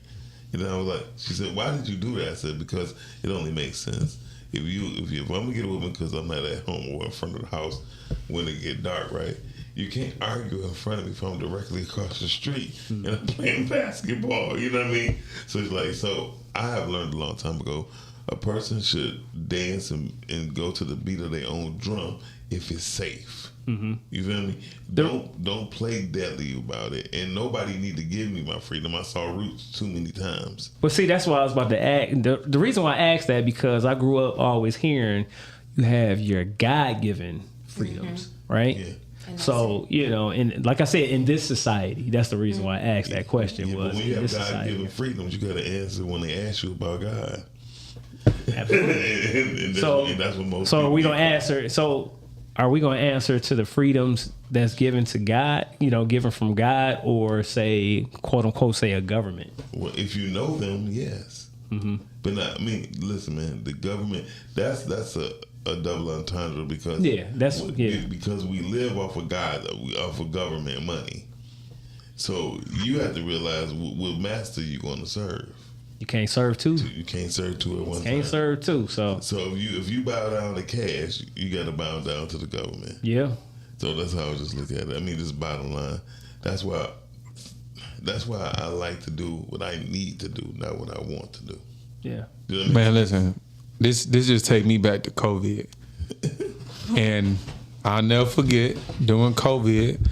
[SPEAKER 8] And then I was like, she said, "Why did you do that?" I said, "Because it only makes sense. If I'm gonna get a woman because I'm not at home or in front of the house when it get dark, right? You can't argue in front of me if I'm directly across the street and I'm playing basketball. You know what I mean? So it's like, so I have learned a long time ago, a person should dance and go to the beat of their own drum if it's safe. Mm-hmm. You feel me? Don't play deadly about it. And nobody need to give me my freedom. I saw Roots too many times.
[SPEAKER 6] Well, see, that's why I was about to ask. The reason why I asked that, because I grew up always hearing you have your God-given freedoms, right? Yeah. So, and like I said, in this society, that's the reason why I asked that question.
[SPEAKER 8] Yeah, but when you have God-given freedoms, you got to answer when they ask you about God.
[SPEAKER 6] Absolutely.
[SPEAKER 8] and that's what most.
[SPEAKER 6] So are we gonna answer? So are we gonna answer to the freedoms that's given to God? Given from God, or say, quote unquote, say a government?
[SPEAKER 8] Well, if you know them, yes. Mm-hmm. But not, listen, man. The government. That's a double entendre, because because we live off of God, off of government money. So you have to realize what master you're going to serve.
[SPEAKER 6] You can't serve two.
[SPEAKER 8] You can't serve two at one time.
[SPEAKER 6] Can't serve two. So
[SPEAKER 8] if you bow down to cash, you got to bow down to the government.
[SPEAKER 6] Yeah.
[SPEAKER 8] So that's how I just look at it. Just bottom line. That's why I like to do what I need to do, not what I want to do.
[SPEAKER 6] Yeah.
[SPEAKER 8] You know what I mean?
[SPEAKER 9] Man, listen. This just take me back to COVID. And I'll never forget, during COVID,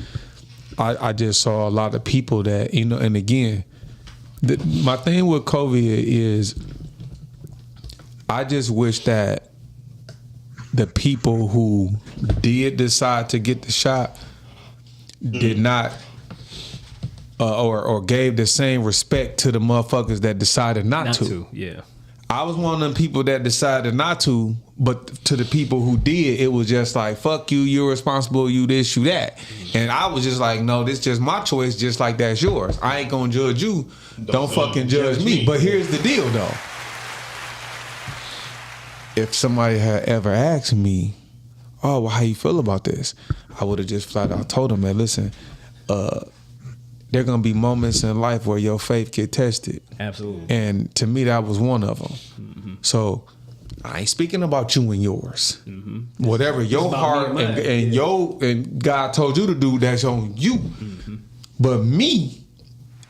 [SPEAKER 9] I just saw a lot of people that, and again, my thing with COVID is I just wish that the people who did decide to get the shot did not or gave the same respect to the motherfuckers that decided not to.
[SPEAKER 6] Yeah.
[SPEAKER 9] I was one of them people that decided not to, but to the people who did, it was just like, fuck you, you're responsible, you this, you that. And I was just like, no, this just my choice, just like that's yours. I ain't gonna judge you. Don't fucking judge me. But here's the deal though. If somebody had ever asked me, oh, well, how you feel about this? I would have just flat out told them, man, listen, there are gonna be moments in life where your faith get tested.
[SPEAKER 6] Absolutely.
[SPEAKER 9] And to me, that was one of them. Mm-hmm. So I ain't speaking about you and yours. Mm-hmm. Whatever your heart and God told you to do, that's on you. Mm-hmm. But me,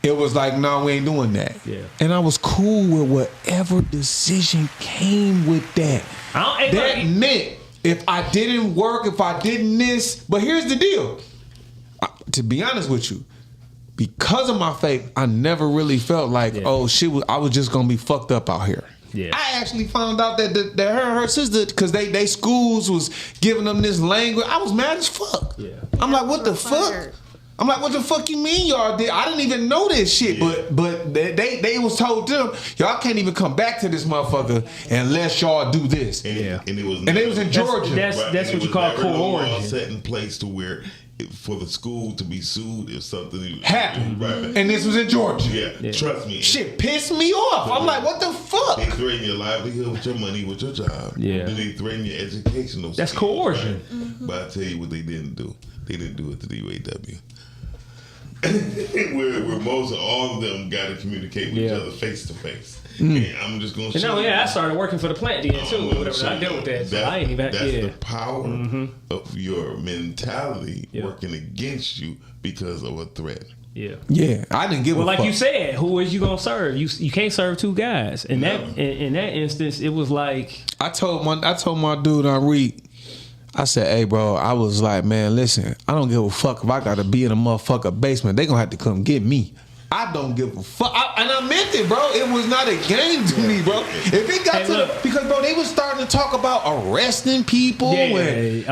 [SPEAKER 9] it was like, no, we ain't doing that. Yeah. And I was cool with whatever decision came with that. That meant if I didn't work, if I didn't this, but here's the deal. To be honest with you, because of my faith, I never really felt like, oh shit, I was just gonna be fucked up out here. Yeah. I actually found out that her sister, because they schools was giving them this language. I was mad as fuck. Yeah. I'm like, what the fuck? I'm like, what the fuck you mean y'all did? I didn't even know this shit, but they was told them, y'all can't even come back to this motherfucker unless y'all do this.
[SPEAKER 8] And it was
[SPEAKER 9] in Georgia.
[SPEAKER 6] That's what you call co-origin.
[SPEAKER 8] Set in place to where for the school to be sued if something
[SPEAKER 9] happened. Right. And this was in Georgia.
[SPEAKER 8] Yeah. Trust me.
[SPEAKER 9] Shit pissed me off. I'm like, what the fuck?
[SPEAKER 8] They threaten your livelihood with your money, with your job. Yeah. Then they threaten your educational
[SPEAKER 6] That's skills, coercion.
[SPEAKER 8] Right? Mm-hmm. But I tell you what they didn't do. They didn't do it to the UAW. where most of all of them got to communicate with each other face to face. And I'm just gonna.
[SPEAKER 6] I started working for the plant then too. Whatever I dealt with that. So I ain't even.
[SPEAKER 8] That's the power of your mentality working against you because of a threat.
[SPEAKER 6] Yeah.
[SPEAKER 9] Yeah. I didn't give a fuck.
[SPEAKER 6] Well, like you said, who is you gonna serve? You can't serve two guys. In that instance, it was like
[SPEAKER 9] I told my dude Henri. I said, hey, bro, I was like, man, listen, I don't give a fuck if I got to be in a motherfucker basement. They going to have to come get me. I don't give a fuck. And I meant it, bro. It was not a game to me, bro. If it got because, bro, they was starting to talk about arresting people. And,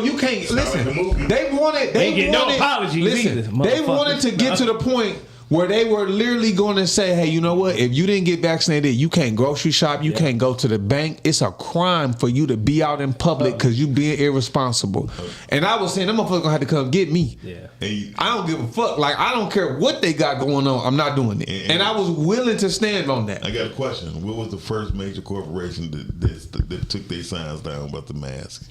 [SPEAKER 9] you can't, listen, they wanted
[SPEAKER 6] no apologies either,
[SPEAKER 9] they wanted to get to the point where they were literally going to say, hey, you know what? If you didn't get vaccinated, you can't grocery shop, you can't go to the bank. It's a crime for you to be out in public because you being irresponsible. And I was saying, them motherfuckers going to have to come get me. Yeah. I don't give a fuck. Like, I don't care what they got going on. I'm not doing it. And I was willing to stand on that.
[SPEAKER 8] I got a question. What was the first major corporation that took their signs down about the mask?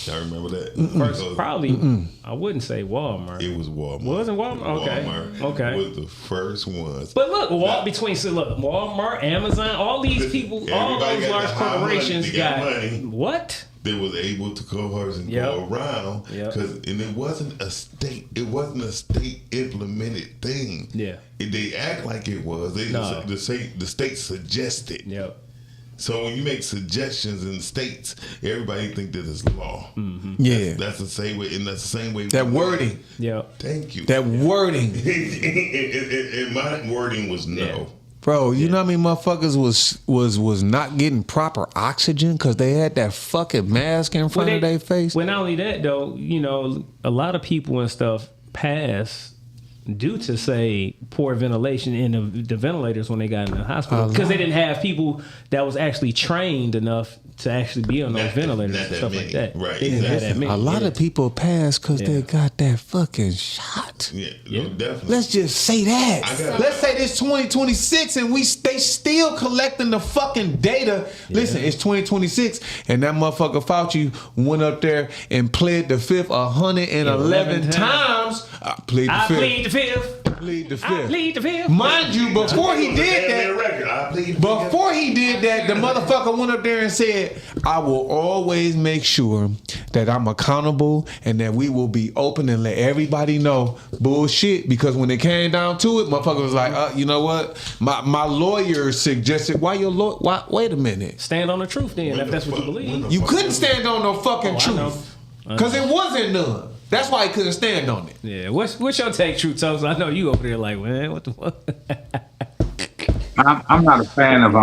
[SPEAKER 8] Y'all remember that?
[SPEAKER 6] First, probably, I wouldn't say Walmart.
[SPEAKER 8] It was Walmart.
[SPEAKER 6] Wasn't Walmart? Okay.
[SPEAKER 8] Was the first ones.
[SPEAKER 6] But look, Walmart, Amazon, all these people, all those large corporations got money. What?
[SPEAKER 8] They was able to coerce and go around and it wasn't a state. It wasn't a state implemented thing. Yeah. They act like it was. The state suggested. Yep. So when you make suggestions in states, everybody think that it's law. Mm-hmm. Yeah, that's the same way, and that's the same way.
[SPEAKER 9] That wording.
[SPEAKER 6] Yeah.
[SPEAKER 8] Thank you.
[SPEAKER 9] That wording.
[SPEAKER 8] And my wording was no. Yeah.
[SPEAKER 9] Bro, you know how many motherfuckers was not getting proper oxygen because they had that fucking mask in front of their face?
[SPEAKER 6] Well, not only that though, a lot of people and stuff pass due to say poor ventilation in the ventilators when they got in the hospital because they didn't have people that was actually trained enough to actually be on those ventilators and stuff like that.
[SPEAKER 8] Right.
[SPEAKER 6] They didn't have that many.
[SPEAKER 9] A lot of people pass because they got that fucking shot.
[SPEAKER 8] Yeah, definitely.
[SPEAKER 9] Let's just say that. Let's say this 2026 and they still collecting the fucking data. Yeah. Listen, it's 2026 and that motherfucker Fauci went up there and pled the fifth 111 times. I plead the fifth. Plead the fifth. Mind you, before he did that, the motherfucker went up there and said, I will always make sure that I'm accountable and that we will be open and let everybody know bullshit. Because when it came down to it, motherfucker was like, you know what? My lawyer suggested, wait a minute.
[SPEAKER 6] Stand on the truth then, if that's what you believe.
[SPEAKER 9] You couldn't stand on no fucking truth. Because it wasn't none. That's why he couldn't stand on it.
[SPEAKER 6] Yeah, what's your take, Truth Toast? I know you over there like, man, what the fuck?
[SPEAKER 11] I'm not a fan of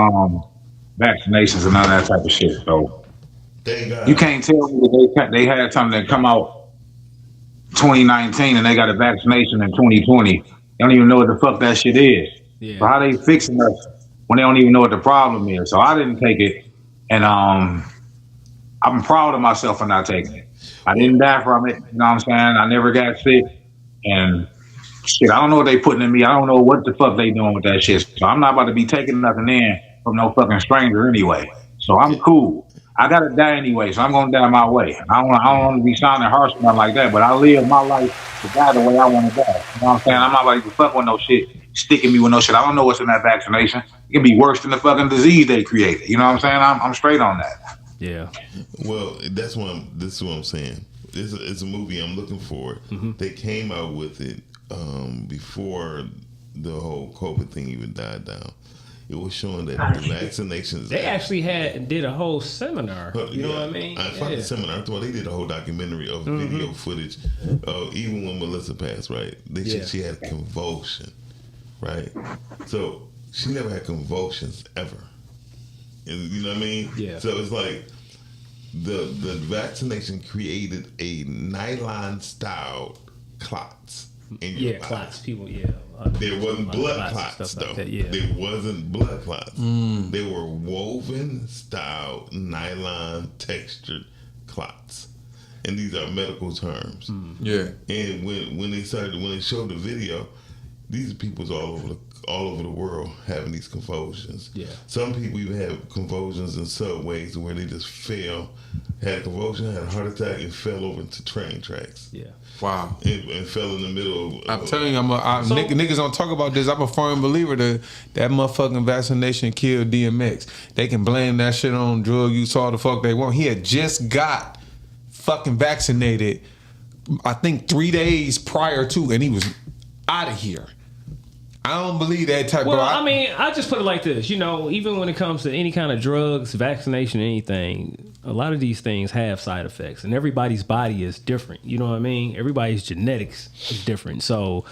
[SPEAKER 11] vaccinations and all that type of shit. So
[SPEAKER 8] Thank God.
[SPEAKER 11] You can't tell me that they had something that come out 2019 and they got a vaccination in 2020. They don't even know what the fuck that shit is.
[SPEAKER 6] Yeah.
[SPEAKER 11] So how they fixing us when they don't even know what the problem is? So I didn't take it, and I'm proud of myself for not taking it. I didn't die from it. You know what I'm saying? I never got sick, and shit, I don't know what they putting in me. I don't know what the fuck they doing with that shit. So I'm not about to be taking nothing in from no fucking stranger anyway. So I'm cool. I gotta die anyway, so I'm gonna die my way. I don't want to be sounding harsh or nothing like that, but I live my life to die the way I want to die. You know what I'm saying? I'm not about to fuck with no shit, sticking me with no shit. I don't know what's in that vaccination. It can be worse than the fucking disease they created. You know what I'm saying? I'm straight on that.
[SPEAKER 6] Yeah.
[SPEAKER 8] Well, this is what I'm saying. It's a movie I'm looking for. They came out with it before the whole COVID thing even died down. It was showing that the vaccinations.
[SPEAKER 6] They actually did a whole seminar. You know what I mean?
[SPEAKER 8] I found a seminar. I thought they did a whole documentary of video footage. Even when Melissa passed, right? She had a convulsion, right? So she never had convulsions ever. And you know what I mean?
[SPEAKER 6] Yeah.
[SPEAKER 8] So it's like the vaccination created a nylon style clots in your body.
[SPEAKER 6] Clots. People,
[SPEAKER 8] There wasn't blood clots though.
[SPEAKER 6] Like that, yeah.
[SPEAKER 8] There wasn't blood clots. They were woven style nylon textured clots. And these are medical terms.
[SPEAKER 9] Yeah.
[SPEAKER 8] And when they showed the video, these are people's all over the world having these convulsions. Yeah. Some people even have convulsions in subways where they just had a convulsion, had a heart attack, and fell over into train tracks.
[SPEAKER 6] Yeah.
[SPEAKER 8] Wow. And fell in the middle of...
[SPEAKER 9] I'm telling you, niggas don't talk about this. I'm a firm believer that motherfucking vaccination killed DMX. They can blame that shit on drug use all the fuck they want. He had just got fucking vaccinated, I think 3 days prior to, and he was out of here. I don't believe that type.
[SPEAKER 6] Well, I mean, I just put it like this. You know, even when it comes to any kind of drugs, vaccination, anything, a lot of these things have side effects, and everybody's body is different. You know what I mean? Everybody's genetics is different. So,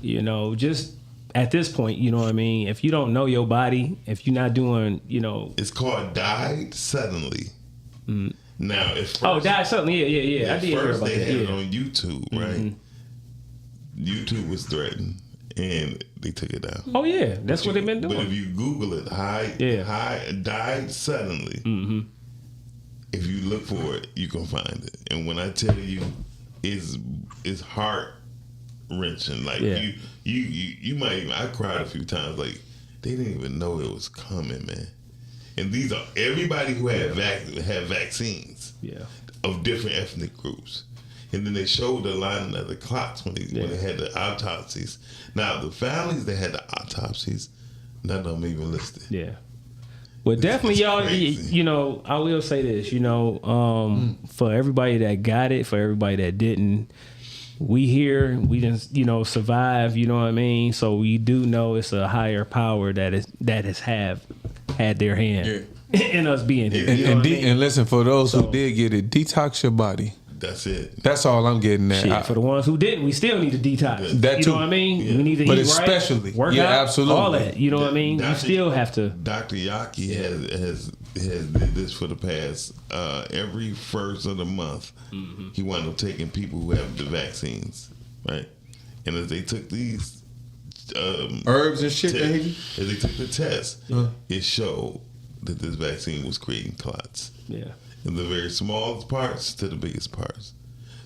[SPEAKER 6] you know, just at this point, you know what I mean? If you don't know your body, if you're not doing, you know,
[SPEAKER 8] it's called died suddenly. Now, if
[SPEAKER 6] died suddenly, yeah. I did hear about
[SPEAKER 8] they
[SPEAKER 6] that.
[SPEAKER 8] Had it on YouTube, right? YouTube was threatened. And they took it down.
[SPEAKER 6] Oh yeah, that's what they've been doing.
[SPEAKER 8] But if you Google it, died suddenly. If you look for it, you can find it. And when I tell you, it's heart wrenching. Like you might even. I cried a few times. Like they didn't even know it was coming, man. And these are everybody who had vaccines. Yeah. Of different ethnic groups. And then they showed the line of the clots when they had the autopsies. Now, the families that had the autopsies, none of them even listed.
[SPEAKER 6] Yeah. Well, definitely, y'all, you know, I will say this, you know, for everybody that got it, for everybody that didn't, we here, we didn't, you know, survive, you know what I mean? So we do know it's a higher power that has had their hand in us being here.
[SPEAKER 9] And listen, for those who did get it, detox your body.
[SPEAKER 8] That's it.
[SPEAKER 9] That's all I'm getting at.
[SPEAKER 6] For the ones who didn't, we still need to detox.
[SPEAKER 9] That
[SPEAKER 6] you
[SPEAKER 9] too.
[SPEAKER 6] know what I mean? Yeah. We need to
[SPEAKER 9] but
[SPEAKER 6] eat
[SPEAKER 9] especially,
[SPEAKER 6] right, work out,
[SPEAKER 9] absolutely.
[SPEAKER 6] all that. You know what I mean? You still have to.
[SPEAKER 8] Dr. Yaki has did this for the past every first of the month. He wound up taking people who have the vaccines, right? And as they took these
[SPEAKER 9] herbs and shit,
[SPEAKER 8] as they took the test, it showed that this vaccine was creating clots.
[SPEAKER 6] Yeah.
[SPEAKER 8] In the very smallest parts to the biggest parts.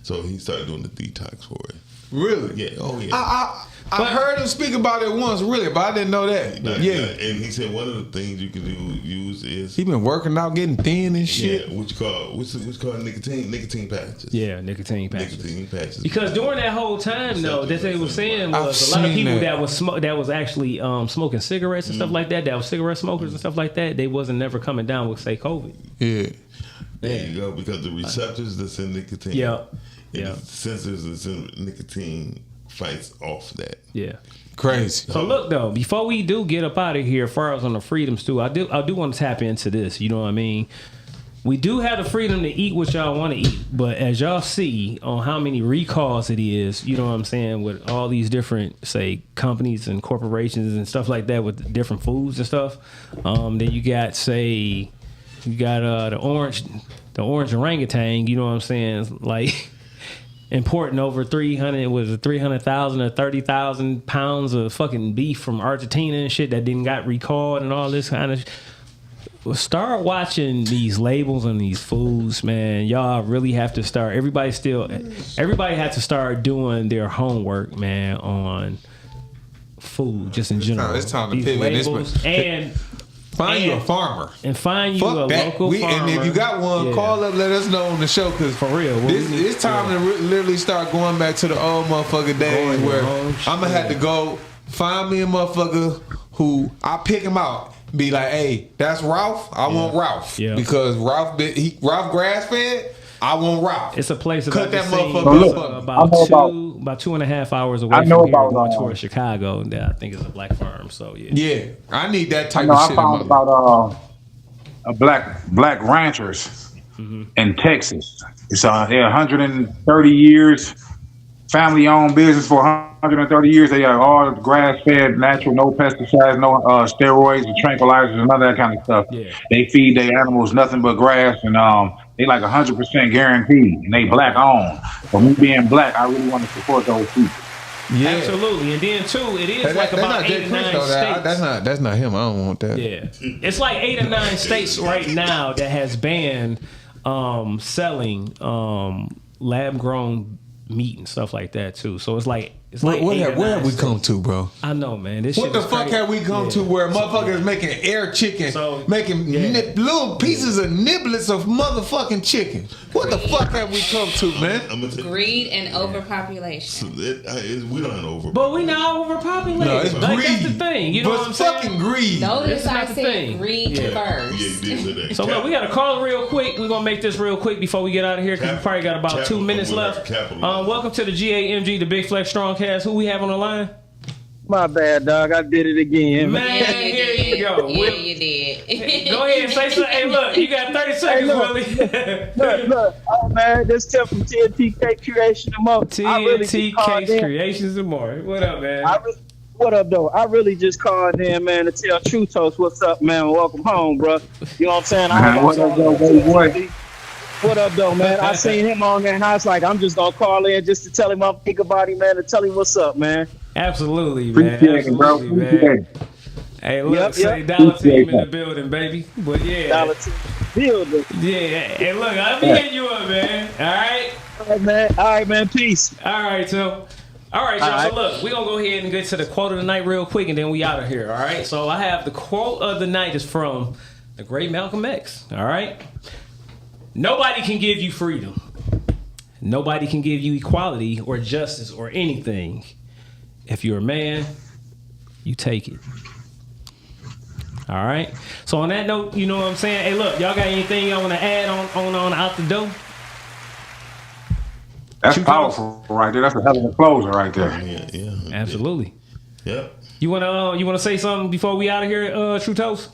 [SPEAKER 8] So he started doing the detox for it.
[SPEAKER 9] Really?
[SPEAKER 8] Yeah. Oh, yeah.
[SPEAKER 9] I heard him speak about it once, really, but I didn't know that. Yeah.
[SPEAKER 8] And he said one of the things you can use is...
[SPEAKER 9] He been working out, getting thin and shit.
[SPEAKER 8] Yeah, which called nicotine patches.
[SPEAKER 6] Yeah, nicotine patches.
[SPEAKER 8] Nicotine patches.
[SPEAKER 6] Because during that whole time, though, that they were saying was a lot of people that was actually smoking cigarettes and stuff like that was cigarette smokers and stuff like that, they wasn't never coming down with, say, COVID.
[SPEAKER 9] Yeah.
[SPEAKER 8] There you go, because the receptors that's in nicotine, the sensors that's in nicotine fights off that.
[SPEAKER 6] Yeah,
[SPEAKER 9] crazy.
[SPEAKER 6] So look though, before we do get up out of here, as far as on the freedoms too, I do want to tap into this. You know what I mean? We do have the freedom to eat what y'all want to eat, but as y'all see on how many recalls it is, you know what I'm saying, with all these different, say, companies and corporations and stuff like that with different foods and stuff. Then you got, say. You got the the orange orangutan, you know what I'm saying? Like importing over 300,000 or 30,000 pounds of fucking beef from Argentina and shit that didn't got recalled and all this kind of start watching these labels on these foods, man. Y'all really have to start. Everybody had to start doing their homework, man, on food just in general.
[SPEAKER 9] It's time to
[SPEAKER 6] these
[SPEAKER 9] pivot.
[SPEAKER 6] labels and
[SPEAKER 9] find you a farmer
[SPEAKER 6] and find you
[SPEAKER 9] Fuck
[SPEAKER 6] a
[SPEAKER 9] that.
[SPEAKER 6] local farmer.
[SPEAKER 9] And if you got one, call up, let us know on the show, because
[SPEAKER 6] for real,
[SPEAKER 9] it's time to literally start going back to the old motherfucker days where I'm gonna have to go find me a motherfucker who I pick him out. Be like, hey, that's Ralph. I want Ralph because Ralph grass fed. I want Ralph.
[SPEAKER 6] It's a place
[SPEAKER 9] cut that
[SPEAKER 6] motherfucker
[SPEAKER 9] up.
[SPEAKER 6] about 2.5 hours away from here, going towards Chicago. That I think is a black farm. So
[SPEAKER 9] yeah, I need that type of shit.
[SPEAKER 11] I found about a black ranchers in Texas. It's they're 130 years, family owned business for 130 years. They are all grass fed, natural, no pesticides, no steroids and tranquilizers, and none of that kind of stuff.
[SPEAKER 6] Yeah.
[SPEAKER 11] They feed their animals nothing but grass, and they like 100% guaranteed, and they black owned. For me being black, I really want to support those people.
[SPEAKER 6] Yeah, absolutely. And then too, it is like about 8 or 9 states.
[SPEAKER 9] That's not him. I don't want that.
[SPEAKER 6] Yeah, it's like 8 or 9 states right now that has banned selling lab grown meat and stuff like that too. So it's like
[SPEAKER 9] where have we come to, bro?
[SPEAKER 6] I know, man. This
[SPEAKER 9] what
[SPEAKER 6] shit
[SPEAKER 9] the
[SPEAKER 6] is
[SPEAKER 9] fuck
[SPEAKER 6] crazy.
[SPEAKER 9] have we come to where motherfuckers making air chicken, making little pieces of niblets of motherfucking chicken? What the fuck have we come to, man?
[SPEAKER 7] Greed and overpopulation.
[SPEAKER 8] We don't over.
[SPEAKER 6] But we not overpopulated.
[SPEAKER 9] No, it's
[SPEAKER 6] like,
[SPEAKER 9] greed.
[SPEAKER 6] That's the thing. You know what I'm saying?
[SPEAKER 9] Fucking greed.
[SPEAKER 7] Notice I said greed first.
[SPEAKER 6] So look, we got a call real quick. We're gonna make this real quick before we get out of here because we probably got about 2 minutes left. Welcome to the GAMG, the Big Flex StrongCast. Who we have on the line?
[SPEAKER 12] My bad, dog. I did it again.
[SPEAKER 6] Man, here you go.
[SPEAKER 7] Yeah, you did.
[SPEAKER 6] Go ahead and say something. Hey, look, you got 30 seconds, Willie.
[SPEAKER 12] look. Oh, man, this Tim from TNT Cake Creation and More.
[SPEAKER 6] TNT Cake Creations and More. What up, man?
[SPEAKER 12] What up, though? I really just called in, man, to tell True Toast what's up, man. Welcome home, bro. You know what I'm saying?
[SPEAKER 11] What up, though, baby boy?
[SPEAKER 12] What up, though, man? I seen him on there, and I was like, I'm just going to call in just to tell him I'm thinking about him, man, and tell him what's up, man.
[SPEAKER 6] Absolutely, man. Absolutely, man. Hey, look, say Dollar Team in the building, baby. But yeah.
[SPEAKER 12] Dollar Team building.
[SPEAKER 6] Yeah. Hey, look, I'll be hitting you up, man. All right?
[SPEAKER 12] All right, man. Peace.
[SPEAKER 6] All right, so. All right, y'all. So look, we're going to go ahead and get to the quote of the night real quick, and then we out of here, all right? So I have the quote of the night is from the great Malcolm X, all right? Nobody can give you freedom. Nobody can give you equality or justice or anything. If you're a man, you take it. All right? So on that note, you know what I'm saying? Hey, look, y'all got anything y'all want to add on out the door?
[SPEAKER 11] That's powerful right there. That's a hell of a closer right there.
[SPEAKER 8] Yeah.
[SPEAKER 6] Absolutely.
[SPEAKER 8] Yeah.
[SPEAKER 6] You wanna say something before we out of here, True Toast?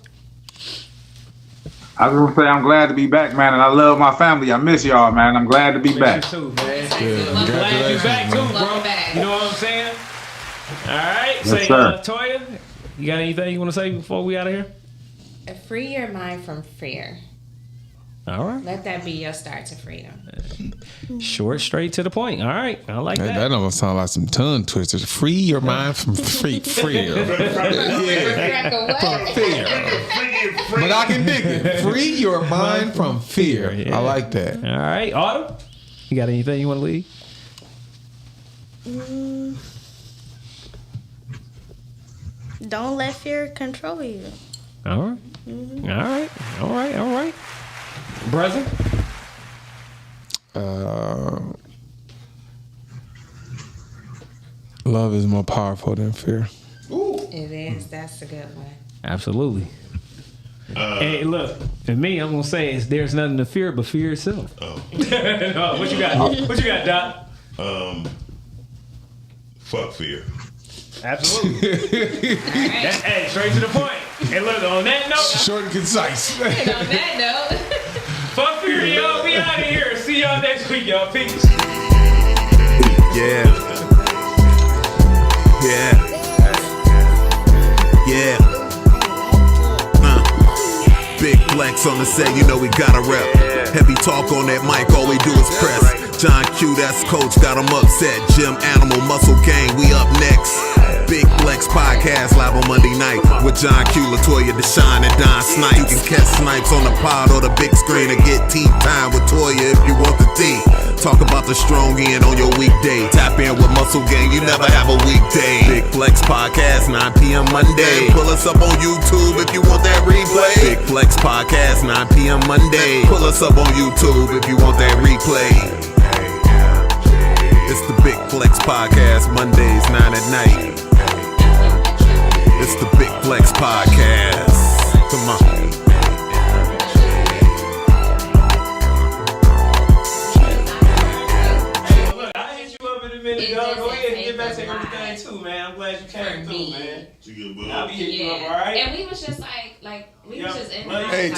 [SPEAKER 11] I was gonna say I'm glad to be back, man, and I love my family. I miss y'all, man. I'm glad to be back.
[SPEAKER 6] You too, man. I'm glad you're back too, bro. You know what I'm saying? All right.
[SPEAKER 11] Yes,
[SPEAKER 6] say,
[SPEAKER 11] sir.
[SPEAKER 6] Toya, you got anything you want to say before we out of here?
[SPEAKER 7] Free your mind from fear.
[SPEAKER 6] All right.
[SPEAKER 7] Let that be your start to freedom.
[SPEAKER 6] Short, straight to the point. All right. I like that.
[SPEAKER 9] That almost sound like some tongue twisters. Free your mind from fear.
[SPEAKER 7] Yeah.
[SPEAKER 9] From fear. But I can dig it. Free your mind from fear.
[SPEAKER 6] Yeah.
[SPEAKER 9] I like that.
[SPEAKER 6] All right. Autumn, you got anything you want to leave?
[SPEAKER 10] Don't let fear control you.
[SPEAKER 6] All right. All right. Brother?
[SPEAKER 9] Love is more powerful than fear.
[SPEAKER 7] It is. That's a good one.
[SPEAKER 6] Absolutely. Hey, look, for me, I'm gonna say is there's nothing to fear but fear itself. What you got? What you got, Doc?
[SPEAKER 8] Fuck fear.
[SPEAKER 6] Absolutely. That's, hey, straight to the point. Hey, look, on that note,
[SPEAKER 9] short and concise.
[SPEAKER 7] And on that note,
[SPEAKER 6] fuck fear, y'all. We out of here. See y'all next week, y'all. Peace.
[SPEAKER 4] Yeah. Big Flex on the set, you know we gotta rep. Heavy talk on that mic, all we do is press. John Q, that's coach, got him upset. Gym Animal, Muscle Gang, we up next. Big Flex Podcast live on Monday night with John Q, Latoya, Deshaun, and Don Snipes. You can catch Snipes on the pod or the big screen or get tea time with Toya if you want the tea. Talk about the strong end on your weekday. Tap in with Muscle Gang, you never have a weekday. Big Flex Podcast, 9 p.m. Monday. Pull us up on YouTube if you want that replay. Big Flex Podcast, 9 p.m. Monday. Pull us up on YouTube if you want that replay. It's the Big Flex Podcast, Mondays, 9 at night. It's the Big Flex Podcast. Come on.
[SPEAKER 6] Go ahead and get back to everything too, man. I'm glad you came through, man. I'll be hitting you up, all right?
[SPEAKER 7] And we was just like we was just in.
[SPEAKER 9] Hey,